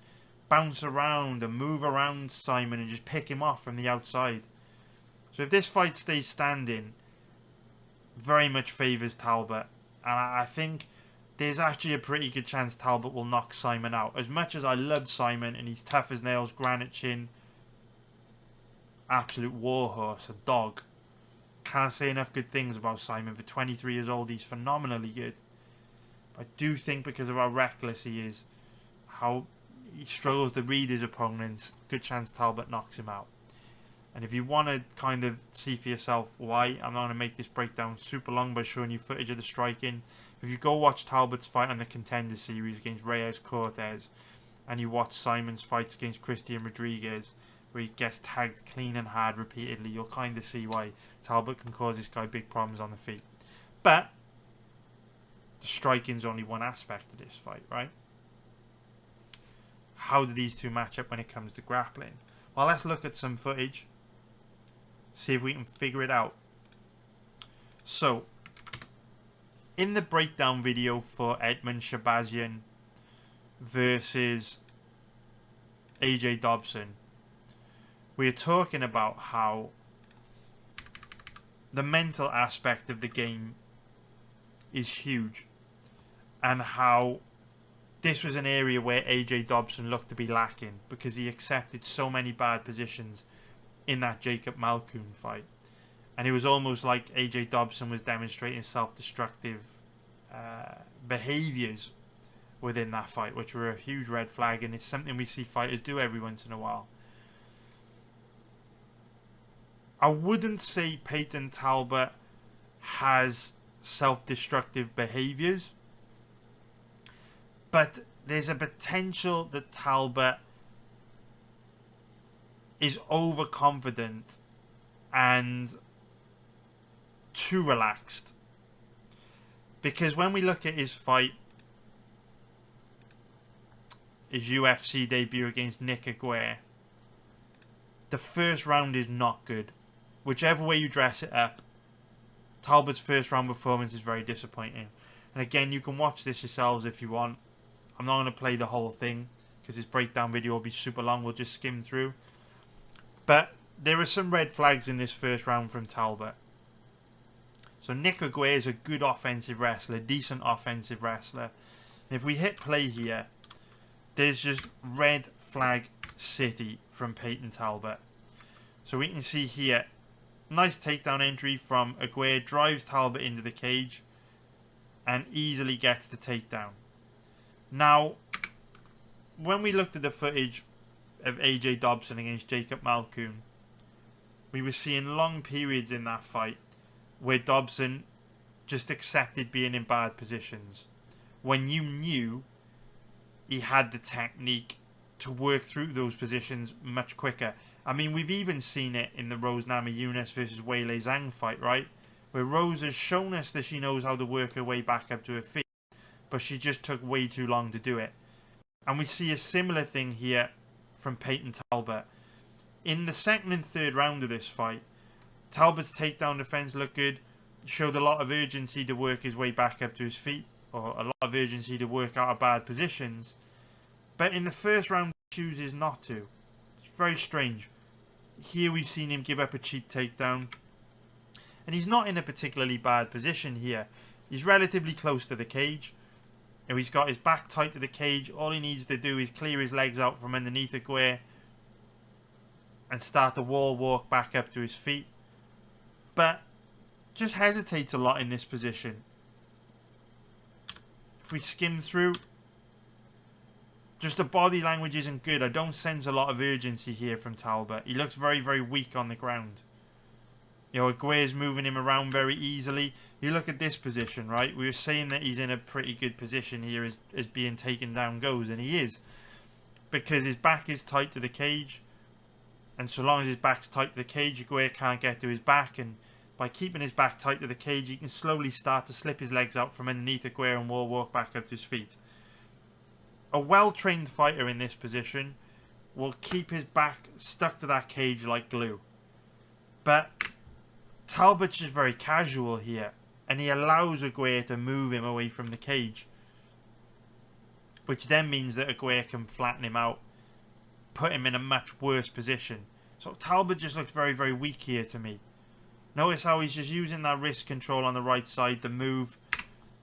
bounce around and move around Saaiman and just pick him off from the outside. So if this fight stays standing, very much favours Talbott. And I think there's actually a pretty good chance Talbott will knock Saaiman out. As much as I love Saaiman and he's tough as nails, granite chin, absolute warhorse, a dog. Can't say enough good things about Saaiman. For 23 years old, he's phenomenally good. I do think because of how reckless he is, how he struggles to read his opponents, good chance Talbott knocks him out. And if you want to kind of see for yourself why, I'm not going to make this breakdown super long by showing you footage of the striking. If you go watch Talbott's fight on the Contender Series against Reyes Cortez, and you watch Simon's fights against Christian Rodriguez, where he gets tagged clean and hard repeatedly, you'll kind of see why Talbott can cause this guy big problems on the feet. But the striking's only one aspect of this fight, right? How do these two match up when it comes to grappling? Well, let's look at some footage. See if we can figure it out. So, in the breakdown video for Edmund Shahbazyan versus AJ Dobson, we're talking about how the mental aspect of the game is huge, and how this was an area where AJ Dobson looked to be lacking because he accepted so many bad positions in that Jacob Malkoun fight. And it was almost like AJ Dobson was demonstrating self-destructive behaviours within that fight, which were a huge red flag, and it's something we see fighters do every once in a while. I wouldn't say Peyton Talbott has self-destructive behaviours, but there's a potential that Talbott is overconfident and too relaxed. Because when we look at his fight, his UFC debut against Nick Aguirre, the first round is not good. Whichever way you dress it up, Talbott's first round performance is very disappointing. And again, you can watch this yourselves if you want. I'm not going to play the whole thing because this breakdown video will be super long. We'll just skim through. But there are some red flags in this first round from Talbott. So Nick Aguirre is a good offensive wrestler, decent offensive wrestler. And if we hit play here, there's just red flag city from Peyton Talbott. So we can see here, nice takedown entry from Aguirre, drives Talbott into the cage and easily gets the takedown. Now, when we looked at the footage of AJ Dobson against Jacob Malkoun, we were seeing long periods in that fight where Dobson just accepted being in bad positions when you knew he had the technique to work through those positions much quicker. I mean, we've even seen it in the Rose Namajunas versus Weili Zhang fight, right? Where Rose has shown us that she knows how to work her way back up to her feet, but she just took way too long to do it. And we see a similar thing here from Peyton Talbott. In the second and third round of this fight, Talbott's takedown defense looked good, showed a lot of urgency to work his way back up to his feet, or a lot of urgency to work out of bad positions. But in the first round, he chooses not to. It's very strange. Here we've seen him give up a cheap takedown. And he's not in a particularly bad position here. He's relatively close to the cage. And he's got his back tight to the cage. All he needs to do is clear his legs out from underneath Aguirre and start the wall walk back up to his feet. But just hesitates a lot in this position. If we skim through, just the body language isn't good. I don't sense a lot of urgency here from Talbott. He looks very, very weak on the ground. You know, Aguirre's moving him around very easily. You look at this position, right? We were saying that he's in a pretty good position here as being taken down goes, and he is. Because his back is tight to the cage. And so long as his back's tight to the cage, Aguirre can't get to his back. And by keeping his back tight to the cage, he can slowly start to slip his legs out from underneath Aguirre and wall walk back up to his feet. A well-trained fighter in this position will keep his back stuck to that cage like glue. But Talbott's just very casual here, and he allows Aguirre to move him away from the cage, which then means that Aguirre can flatten him out, put him in a much worse position. So Talbott just looks very, very weak here to me. Notice how he's just using that wrist control on the right side to move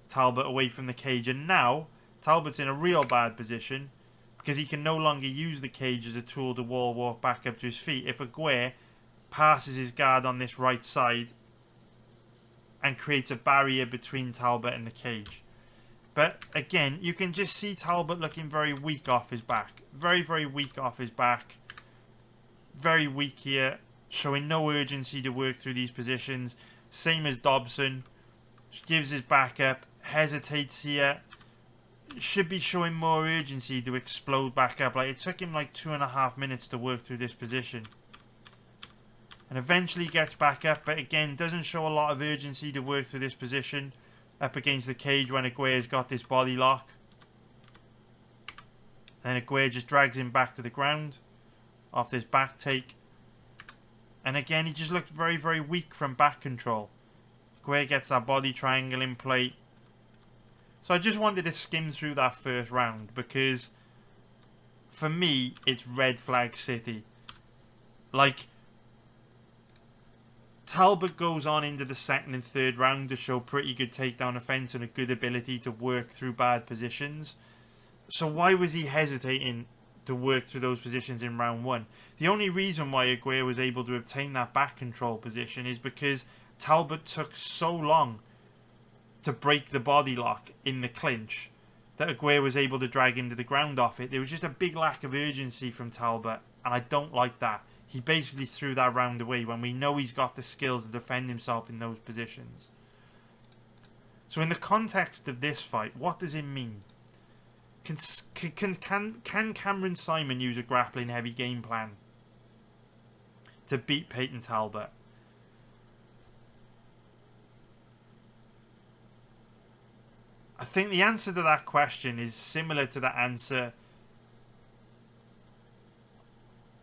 Talbott away from the cage, and now Talbott's in a real bad position because he can no longer use the cage as a tool to wall walk back up to his feet if Aguirre passes his guard on this right side and creates a barrier between Talbott and the cage. But again, you can just see Talbott looking very weak off his back. Very, very weak off his back. Very weak here, showing no urgency to work through these positions. Same as Dobson. Just gives his back up, hesitates here. Should be showing more urgency to explode back up. Like, it took him like 2.5 minutes to work through this position. And eventually gets back up, but again, doesn't show a lot of urgency to work through this position up against the cage when Aguirre's got this body lock. And Aguirre just drags him back to the ground off this back take. And again, he just looked very, very weak from back control. Aguirre gets that body triangle in play. So I just wanted to skim through that first round because for me, it's red flag city. Like, Talbott goes on into the second and third round to show pretty good takedown offense and a good ability to work through bad positions. So why was he hesitating to work through those positions in round one? The only reason why Aguirre was able to obtain that back control position is because Talbott took so long to break the body lock in the clinch that Aguirre was able to drag him to the ground off it. There was just a big lack of urgency from Talbott, and I don't like that. He basically threw that round away when we know he's got the skills to defend himself in those positions. So in the context of this fight, what does it mean? Can Cameron Saaiman use a grappling heavy game plan? to beat Peyton Talbott? I think the answer to that question is similar to the answer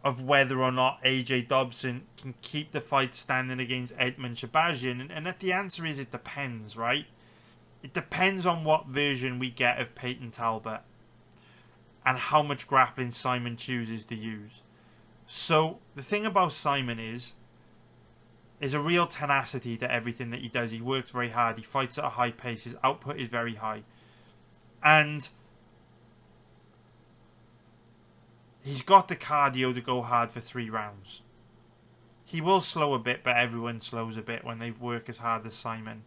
of whether or not AJ Dobson can keep the fight standing against Edmund Shahbazyan. And the answer is it depends, right? It depends on what version we get of Peyton Talbott and how much grappling Saaiman chooses to use. So the thing about Saaiman is a real tenacity to everything that he does. He works very hard. He fights at a high pace. His output is very high. And he's got the cardio to go hard for 3 rounds. He will slow a bit, but everyone slows a bit when they work as hard as Saaiman.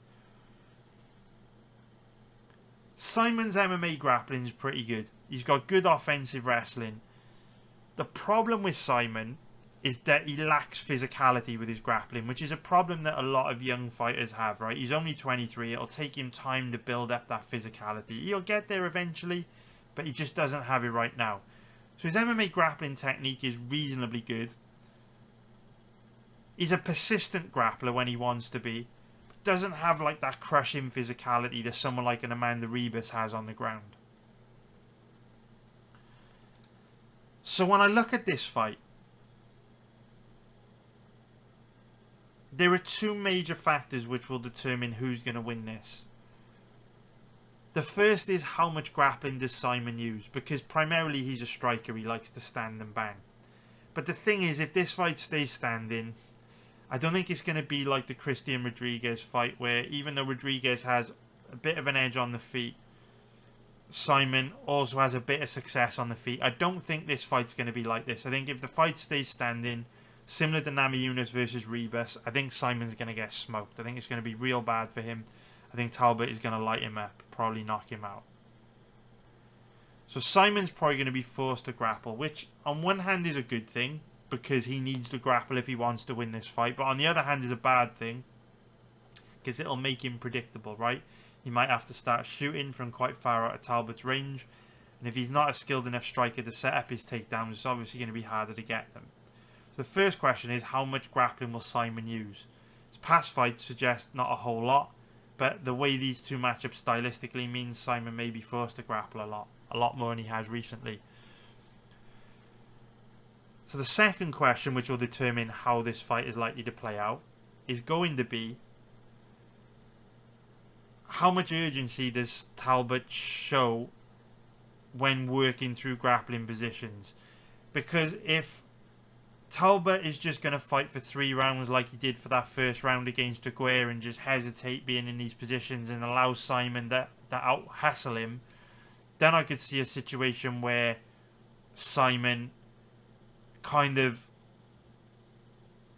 Saaiman's MMA grappling is pretty good. He's got good offensive wrestling. The problem with Saaiman is that he lacks physicality with his grappling, which is a problem that a lot of young fighters have, right? He's only 23. It'll take him time to build up that physicality. He'll get there eventually, but he just doesn't have it right now. So his MMA grappling technique is reasonably good. He's a persistent grappler when he wants to be. But doesn't have like that crushing physicality that someone like an Amanda Ribas has on the ground. So when I look at this fight, there are 2 major factors which will determine who's going to win this. The first is how much grappling does Saaiman use, because primarily he's a striker, he likes to stand and bang. But the thing is, if this fight stays standing, I don't think it's going to be like the Christian Rodriguez fight, where even though Rodriguez has a bit of an edge on the feet, Saaiman also has a bit of success on the feet. I don't think this fight's going to be like this. I think if the fight stays standing, similar to Namajunas versus Ribas, I think Saimon's going to get smoked. I think it's going to be real bad for him. I think Talbott is going to light him up, probably knock him out. So Saimon's probably going to be forced to grapple, which on one hand is a good thing, because he needs to grapple if he wants to win this fight. But on the other hand is a bad thing, because it'll make him predictable, right? He might have to start shooting from quite far out of Talbott's range. And if he's not a skilled enough striker to set up his takedowns, it's obviously going to be harder to get them. So the first question is, how much grappling will Saaiman use? His past fights suggest not a whole lot, but the way these 2 match up stylistically means Saaiman may be forced to grapple a lot more than he has recently. So the second question, which will determine how this fight is likely to play out, is going to be, how much urgency does Talbott show when working through grappling positions? Because if Talbott is just going to fight for 3 rounds like he did for that first round against Aguirre and just hesitate being in these positions and allow Saaiman to out-hustle him, then I could see a situation where Saaiman kind of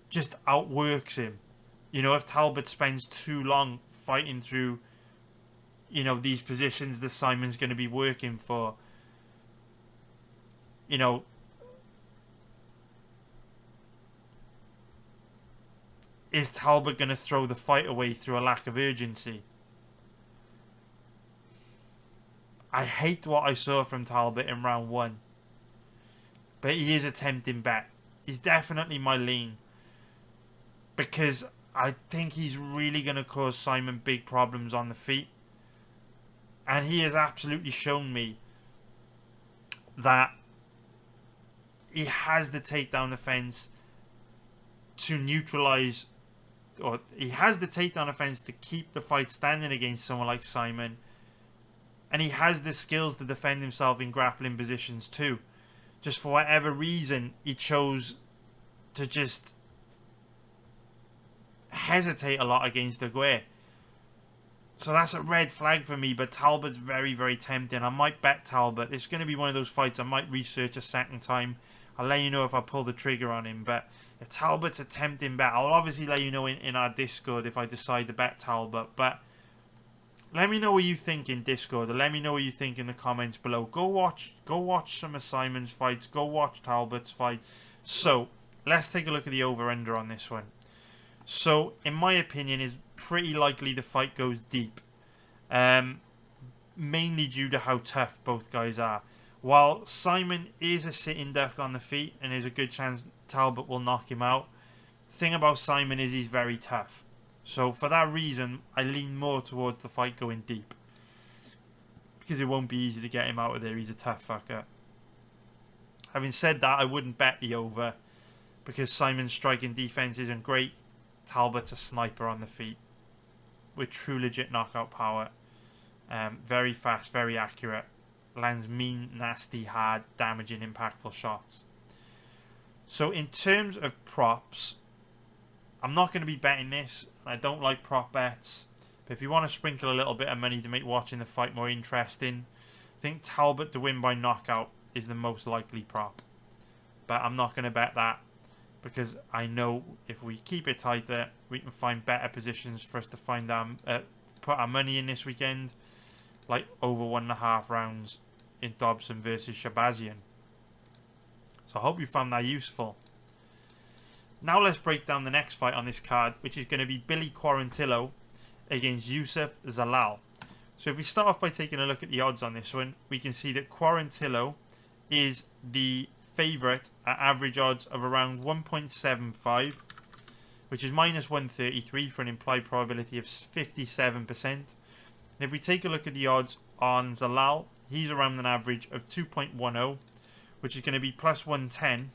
just outworks him. You know, if Talbott spends too long fighting through, you know, these positions that Saimon's going to be working for, you know, is Talbott going to throw the fight away through a lack of urgency? I hate what I saw from Talbott in round 1. But he is a tempting bet. He's definitely my lean. Because I think he's really going to cause Saaiman big problems on the feet. And he has absolutely shown me that he has the takedown offense to neutralize, or he has the takedown offense to keep the fight standing against someone like Saaiman. And he has the skills to defend himself in grappling positions too. Just for whatever reason, he chose to just hesitate a lot against Aguirre. So that's a red flag for me, but Talbott's very, very tempting. I might bet Talbott. It's going to be one of those fights I might research a second time. I'll let you know if I pull the trigger on him. But if Talbott's a tempting bet, I'll obviously let you know in our Discord if I decide to bet Talbott. But let me know what you think in Discord, or let me know what you think in the comments below. Go watch some of Saimon's fights. Go watch Talbott's fight. So let's take a look at the over-under on this one. So in my opinion, it's pretty likely the fight goes deep. Mainly due to how tough both guys are. While Saaiman is a sitting duck on the feet and there's a good chance Talbott will knock him out, thing about Saaiman is he's very tough. So for that reason, I lean more towards the fight going deep. Because it won't be easy to get him out of there. He's a tough fucker. Having said that, I wouldn't bet the over. Because Saaiman's striking defense isn't great. Talbott's a sniper on the feet. With true legit knockout power. Very fast, very accurate. Lands mean, nasty, hard, damaging, impactful shots. So in terms of props, I'm not going to be betting this. I don't like prop bets. But if you want to sprinkle a little bit of money to make watching the fight more interesting, I think Talbott to win by knockout is the most likely prop. But I'm not going to bet that. Because I know if we keep it tighter, we can find better positions for us to find put our money in this weekend. Like over 1.5 rounds in Dobson versus Shahbazyan. So I hope you found that useful. Now let's break down the next fight on this card, which is going to be Billy Quarantillo against Yusuf Zalal. So if we start off by taking a look at the odds on this one, we can see that Quarantillo is the favourite at average odds of around 1.75, which is minus 133 for an implied probability of 57%. And if we take a look at the odds on Zalal, he's around an average of 2.10, which is going to be plus 110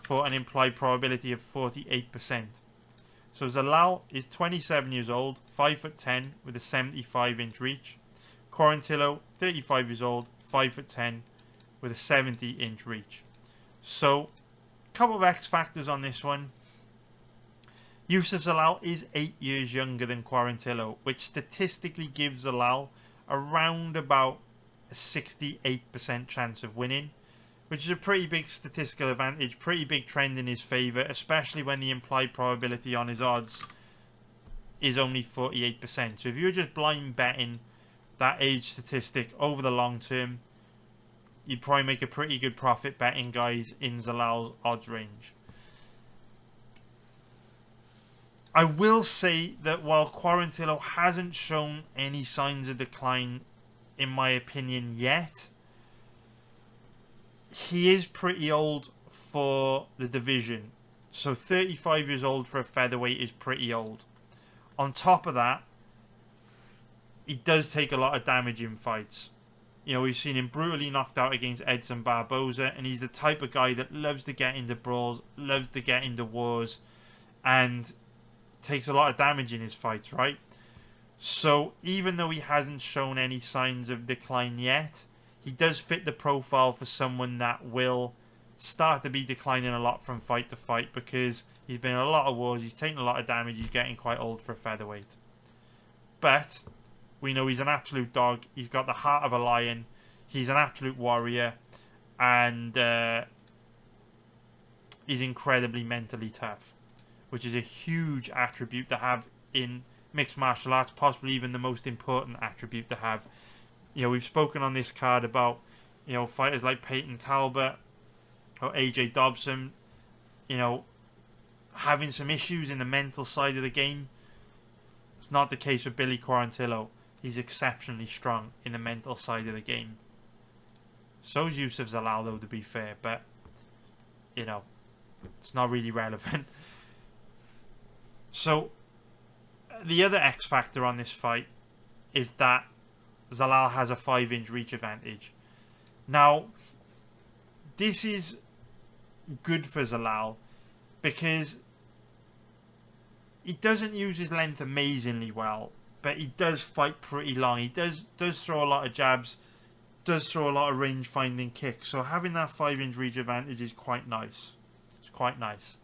for an implied probability of 48%. So Zalal is 27 years old, 5'10", with a 75-inch reach. Quarantillo, 35 years old, 5'10", with a 70-inch reach. So, a couple of X factors on this one. Yusuf Zalal is 8 years younger than Quarantillo, which statistically gives Zalal around about a 68% chance of winning, which is a pretty big statistical advantage, pretty big trend in his favour, especially when the implied probability on his odds is only 48%. So if you're just blind betting that age statistic over the long term, you'd probably make a pretty good profit betting guys in Zalal's odds range. I will say that while Quarantillo hasn't shown any signs of decline, in my opinion, yet, he is pretty old for the division. So 35 years old for a featherweight is pretty old. On top of that, he does take a lot of damage in fights. You know, we've seen him brutally knocked out against Edson Barboza, and he's the type of guy that loves to get into brawls, loves to get into wars, and takes a lot of damage in his fights, right? So even though he hasn't shown any signs of decline yet, he does fit the profile for someone that will start to be declining a lot from fight to fight, because he's been in a lot of wars, he's taken a lot of damage, he's getting quite old for a featherweight. But we know he's an absolute dog, he's got the heart of a lion, he's an absolute warrior, and he's incredibly mentally tough, which is a huge attribute to have in mixed martial arts, possibly even the most important attribute to have. You know, we've spoken on this card about, you know, fighters like Peyton Talbott or AJ Dobson, you know, having some issues in the mental side of the game. It's not the case with Billy Quarantillo. He's exceptionally strong in the mental side of the game. So is Yusuf Zalal, though, to be fair, but, you know, it's not really relevant. So, the other X factor on this fight is that Zalal has a 5-inch reach advantage. Now, this is good for Zalal because he doesn't use his length amazingly well, but he does fight pretty long. He does throw a lot of jabs, does throw a lot of range-finding kicks. So having that 5-inch reach advantage is quite nice. It's quite nice.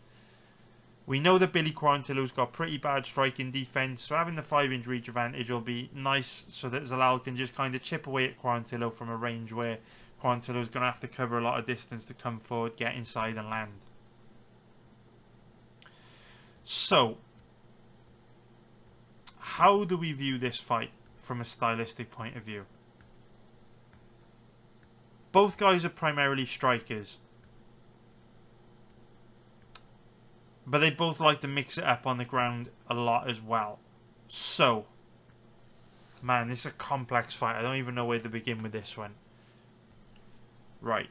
We know that Billy Quarantillo's got pretty bad striking defense, so having the 5-inch reach advantage will be nice so that Zalal can just kind of chip away at Quarantillo from a range where Quarantillo's going to have to cover a lot of distance to come forward, get inside and land. So, how do we view this fight from a stylistic point of view? Both guys are primarily strikers, but they both like to mix it up on the ground a lot as well. So, man, this is a complex fight. I don't even know where to begin with this one. Right.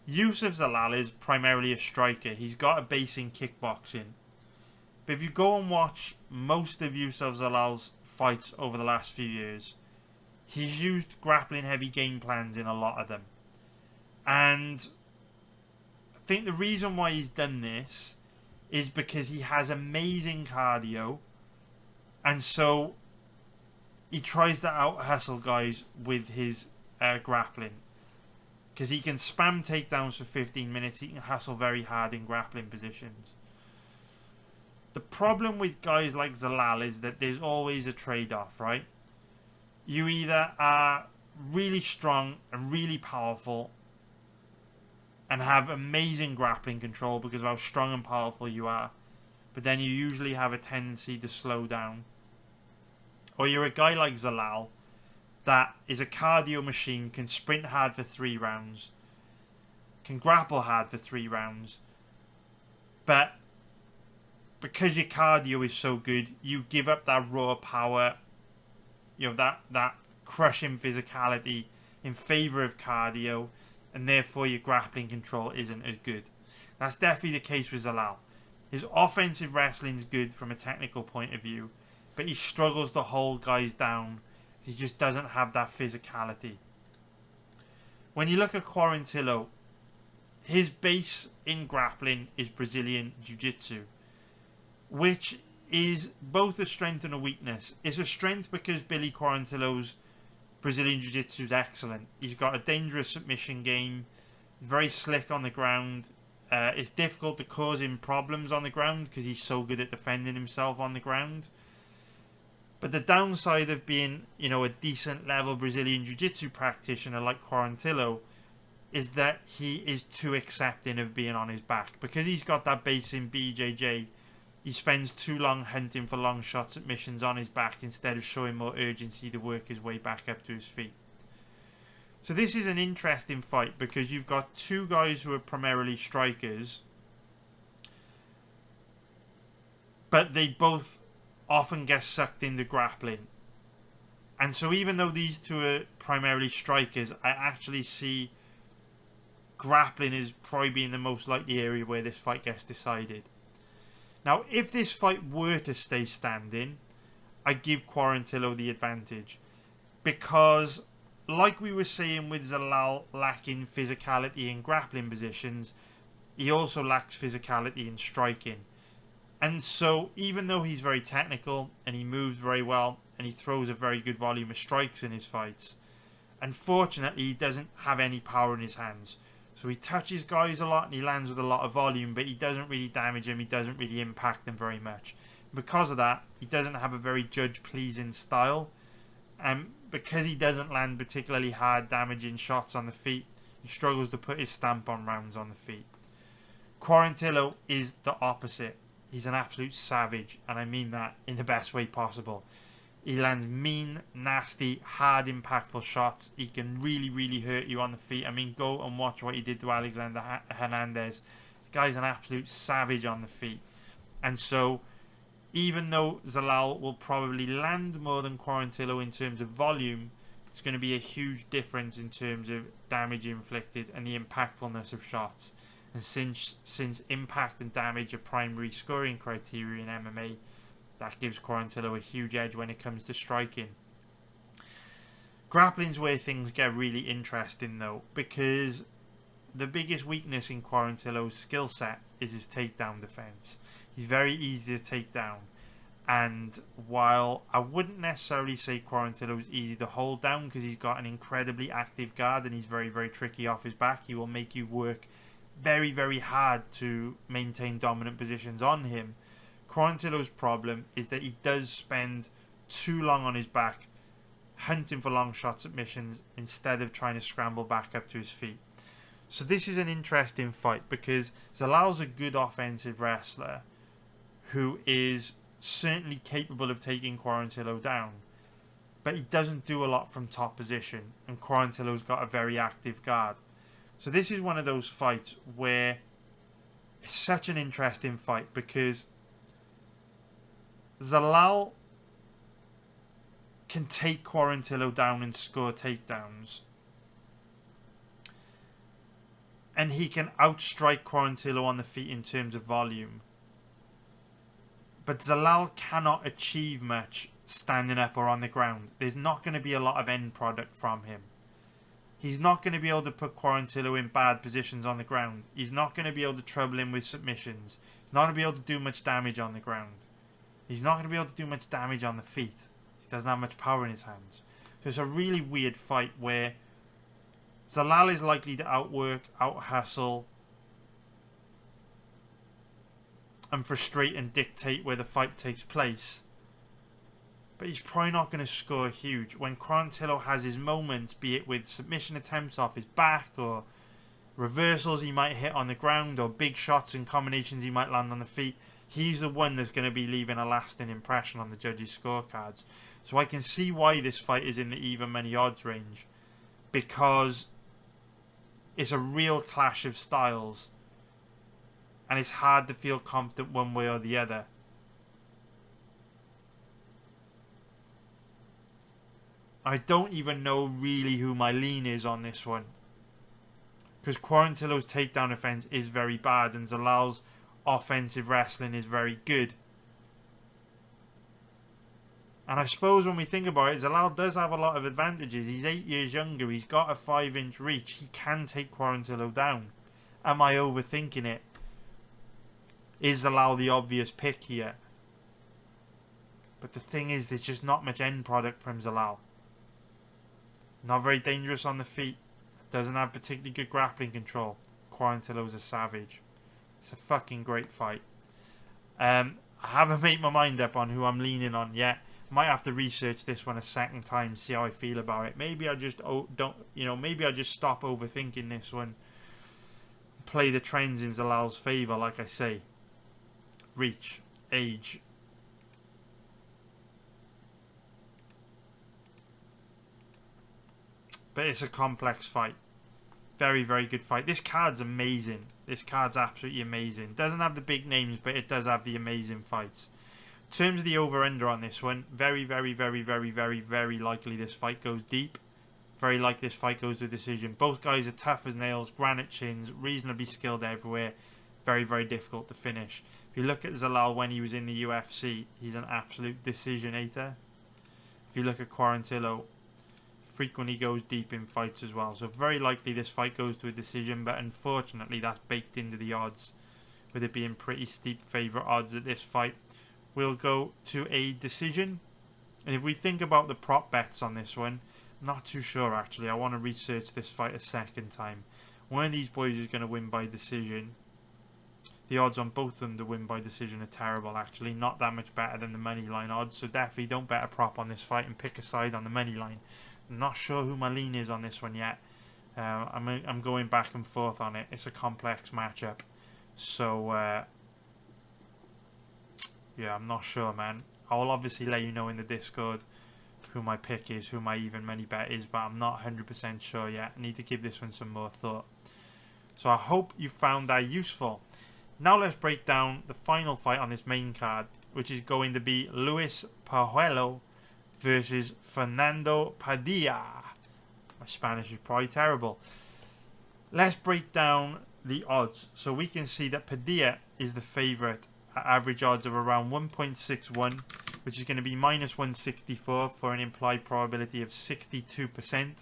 Yusuf Zalal is primarily a striker. He's got a base in kickboxing. But if you go and watch most of Yusuf Zalal's fights over the last few years, he's used grappling heavy game plans in a lot of them. And I think the reason why he's done this is because he has amazing cardio. And so he tries to out-hustle guys with his grappling. Because he can spam takedowns for 15 minutes. He can hustle very hard in grappling positions. The problem with guys like Zalal is that there's always a trade-off, right? You either are really strong and really powerful and have amazing grappling control because of how strong and powerful you are, but then you usually have a tendency to slow down. Or you're a guy like Zalal that is a cardio machine, can sprint hard for 3 rounds, can grapple hard for 3 rounds, but because your cardio is so good, you give up that raw power, you know, that crushing physicality in favour of cardio, and therefore your grappling control isn't as good. That's definitely the case with Zalal. His offensive wrestling is good from a technical point of view, but he struggles to hold guys down. He just doesn't have that physicality. When you look at Quarantillo, his base in grappling is Brazilian Jiu-Jitsu, which is both a strength and a weakness. It's a strength because Billy Quarantillo's Brazilian Jiu-Jitsu is excellent. He's got a dangerous submission game, very slick on the ground. It's difficult to cause him problems on the ground because he's so good at defending himself on the ground. But the downside of being, you know, a decent level Brazilian Jiu-Jitsu practitioner like Quarantillo is that he is too accepting of being on his back. Because he's got that base in BJJ, he spends too long hunting for long shot submissions on his back instead of showing more urgency to work his way back up to his feet. So this is an interesting fight because you've got 2 guys who are primarily strikers, but they both often get sucked into grappling. And so even though these 2 are primarily strikers, I actually see grappling as probably being the most likely area where this fight gets decided. Now, if this fight were to stay standing, I give Quarantillo the advantage. Because, like we were saying with Zalal lacking physicality in grappling positions, he also lacks physicality in striking. And so, even though he's very technical, and he moves very well, and he throws a very good volume of strikes in his fights, unfortunately, he doesn't have any power in his hands. So he touches guys a lot and he lands with a lot of volume, but he doesn't really damage them, he doesn't really impact them very much. Because of that, he doesn't have a very judge-pleasing style. And because he doesn't land particularly hard damaging shots on the feet, he struggles to put his stamp on rounds on the feet. Quarantillo is the opposite. He's an absolute savage, and I mean that in the best way possible. He lands mean, nasty, hard, impactful shots. He can really, really hurt you on the feet. I mean, go and watch what he did to Alexander Hernandez. The guy's an absolute savage on the feet. And so, even though Zalal will probably land more than Quarantillo in terms of volume, it's going to be a huge difference in terms of damage inflicted and the impactfulness of shots. And since impact and damage are primary scoring criteria in MMA, that gives Quarantillo a huge edge when it comes to striking. Grappling's where things get really interesting though, because the biggest weakness in Quarantillo's skill set is his takedown defense. He's very easy to take down, and while I wouldn't necessarily say Quarantillo is easy to hold down because he's got an incredibly active guard and he's very, very tricky off his back, he will make you work very, very hard to maintain dominant positions on him. Quarantillo's problem is that he does spend too long on his back hunting for long shot submissions instead of trying to scramble back up to his feet. So this is an interesting fight because Zalal's a good offensive wrestler who is certainly capable of taking Quarantillo down, but he doesn't do a lot from top position, and Quarantillo's got a very active guard. So this is one of those fights where it's such an interesting fight because Zalal can take Quarantillo down and score takedowns. And he can outstrike Quarantillo on the feet in terms of volume. But Zalal cannot achieve much standing up or on the ground. There's not going to be a lot of end product from him. He's not going to be able to put Quarantillo in bad positions on the ground. He's not going to be able to trouble him with submissions. He's not going to be able to do much damage on the ground. He's not going to be able to do much damage on the feet. He doesn't have much power in his hands. So it's a really weird fight where Zalal is likely to outwork, out-hustle, and frustrate and dictate where the fight takes place. But he's probably not going to score huge. When Quarantillo has his moments, be it with submission attempts off his back, or reversals he might hit on the ground, or big shots and combinations he might land on the feet, he's the one that's going to be leaving a lasting impression on the judges' scorecards. So I can see why this fight is in the even money odds range. Because it's a real clash of styles. And it's hard to feel confident one way or the other. I don't even know really who my lean is on this one. Because Quarantillo's takedown offense is very bad and Zalal's offensive wrestling is very good. And I suppose when we think about it, Zalal does have a lot of advantages. He's 8 years younger. He's got a 5-inch reach. He can take Quarantillo down. Am I overthinking it? Is Zalal the obvious pick here? But the thing is, there's just not much end product from Zalal. Not very dangerous on the feet. Doesn't have particularly good grappling control. Quarantillo's a savage. It's a fucking great fight. I haven't made my mind up on who I'm leaning on yet. Might have to research this one a second time, see how I feel about it. Maybe I just maybe I just stop overthinking this one. Play the trends in Zalal's favour, like I say. Reach, age. But it's a complex fight. Very, very good fight. This card's amazing. This card's absolutely amazing. Doesn't have the big names, but it does have the amazing fights. In terms of the over-under on this one, very, very, very, very, very, very likely this fight goes deep. Very likely this fight goes to a decision. Both guys are tough as nails, granite chins, reasonably skilled everywhere. Very, very difficult to finish. If you look at Zalal when he was in the UFC, he's an absolute decisionator. If you look at Quarantillo, frequently goes deep in fights as well. So very likely this fight goes to a decision, but unfortunately that's baked into the odds, with it being pretty steep favourite odds that this fight will go to a decision. And if we think about the prop bets on this one, not too sure actually. I want to research this fight a second time. One of these boys is going to win by decision. The odds on both of them to win by decision are terrible actually. Not that much better than the money line odds. So definitely don't bet a prop on this fight and pick a side on the money line. I'm not sure who my lean is on this one yet. I'm going back and forth on it. It's a complex matchup. So, yeah, I'm not sure, man. I will obviously let you know in the Discord who my pick is, who my even money bet is, but I'm not 100% sure yet. I need to give this one some more thought. So I hope you found that useful. Now let's break down the final fight on this main card, which is going to be Luis Pajuelo versus Fernando Padilla. My Spanish is probably terrible. Let's break down the odds. So we can see that Padilla is the favourite at average odds of around 1.61, which is going to be minus 164 for an implied probability of 62%. And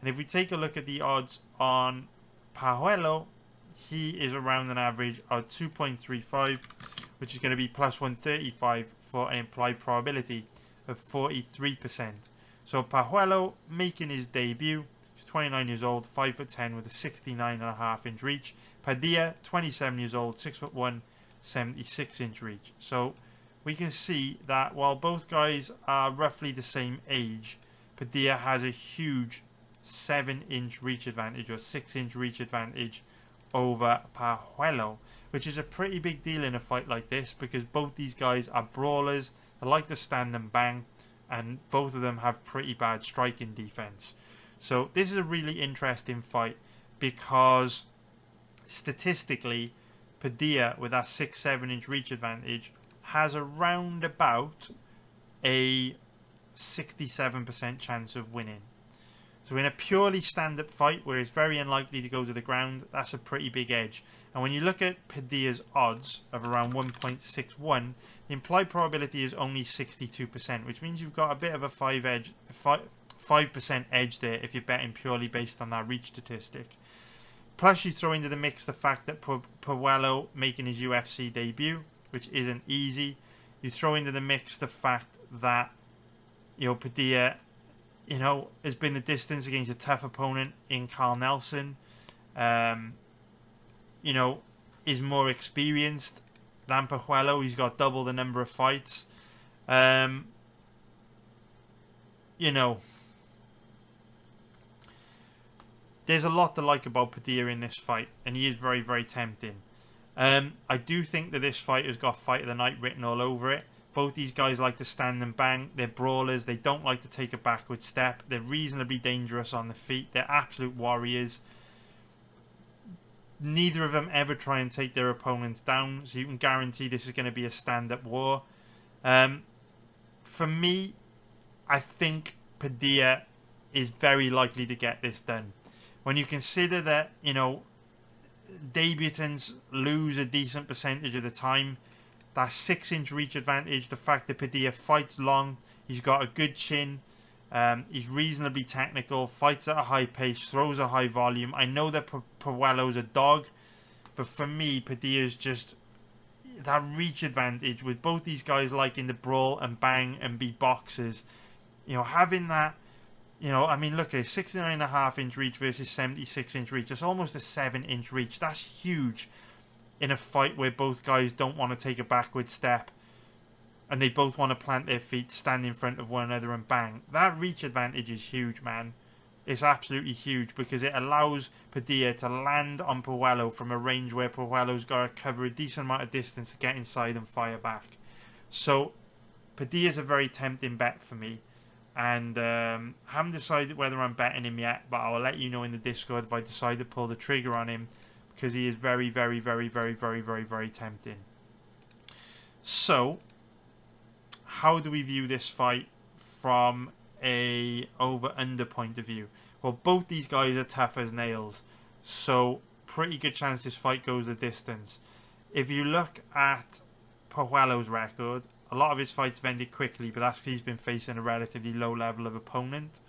if we take a look at the odds on Pajuelo, he is around an average of 2.35, which is going to be plus 135 for an implied probability of 43%. So Pajuelo making his debut. He's 29 years old, 5'10" with a 69.5-inch reach. Padilla, 27 years old, 6'1", 76-inch reach. So we can see that while both guys are roughly the same age, Padilla has a huge 7-inch reach advantage or 6-inch reach advantage over Pajuelo, which is a pretty big deal in a fight like this because both these guys are brawlers. They like to stand and bang, and both of them have pretty bad striking defense. So this is a really interesting fight because statistically, Padilla with that 6-7-inch reach advantage has around about a 67% chance of winning. So in a purely stand-up fight where it's very unlikely to go to the ground, that's a pretty big edge. And when you look at Padilla's odds of around 1.61, the implied probability is only 62%, which means you've got a bit of a 5% edge there if you're betting purely based on that reach statistic. Plus, you throw into the mix the fact that Pajuelo making his UFC debut, which isn't easy. You throw into the mix the fact that, you know, Padilla, you know, has been the distance against a tough opponent in Carl Nelson. You know, is more experienced than Pajuelo. He's got double the number of fights. You know, there's a lot to like about Padilla in this fight, and he is very, very tempting. I do think that this fight has got Fight of the Night written all over it. Both these guys like to stand and bang. They're brawlers. They don't like to take a backward step. They're reasonably dangerous on the feet. They're absolute warriors. Neither of them ever try and take their opponents down, so you can guarantee this is going to be a stand-up war. For me, I think Padilla is very likely to get this done. When you consider that, you know, debutants lose a decent percentage of the time, that 6-inch reach advantage, the fact that Padilla fights long, he's got a good chin, he's reasonably technical, fights at a high pace, throws a high volume. I know that Pajuelo's a dog, but for me, Padilla's just that reach advantage with both these guys liking to brawl and bang and be boxers. You know, having that, you know, I mean, look at it, 69.5-inch reach versus 76-inch reach. It's almost a 7-inch reach. That's huge in a fight where both guys don't want to take a backward step and they both want to plant their feet, stand in front of one another and bang. That reach advantage is huge, man. It's absolutely huge because it allows Padilla to land on Pajuelo from a range where Pajuelo's got to cover a decent amount of distance to get inside and fire back. So Padilla's a very tempting bet for me. And I haven't decided whether I'm betting him yet, but I'll let you know in the Discord if I decide to pull the trigger on him, because he is very, very, very, very, very, very, very tempting. So, how do we view this fight from a over-under point of view? Well, both these guys are tough as nails, so pretty good chance this fight goes the distance. If you look at Pajuelo's record, a lot of his fights have ended quickly, but that's because he's been facing a relatively low level of opponent.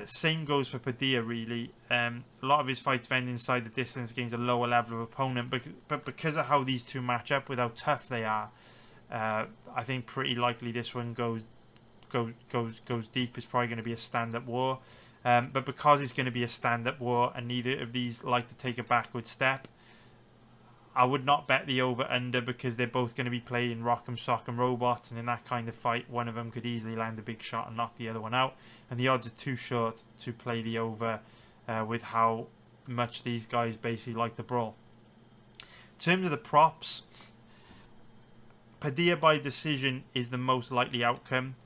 Same goes for Padilla, really. A lot of his fights have ended inside the distance against a lower level of opponent, but because of how these two match up with how tough they are, I think pretty likely this one goes deep. It's probably going to be a stand-up war. But because it's going to be a stand-up war and neither of these like to take a backward step, I would not bet the over-under because they're both going to be playing rock'em sock'em robots, and in that kind of fight, one of them could easily land a big shot and knock the other one out. And the odds are too short to play the over with how much these guys basically like to brawl. In terms of the props, Padilla by decision is the most likely outcome.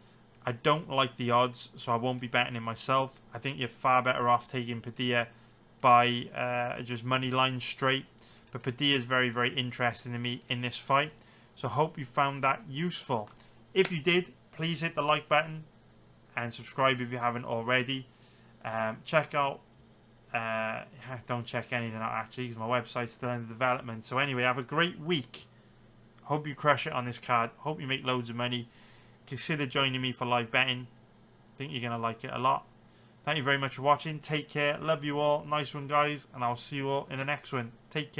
I don't like the odds, so I won't be betting it myself. I think you're far better off taking Padilla by just money line straight. But Padilla is very, very interesting to me in this fight. So I hope you found that useful. If you did, please hit the like button and subscribe if you haven't already. Check out... don't check anything out actually because my website's still under development. So anyway, have a great week. Hope you crush it on this card. Hope you make loads of money. Consider joining me for live betting. I think you're going to like it a lot. Thank you very much for watching. Take care. Love you all. Nice one, guys. And I'll see you all in the next one. Take care.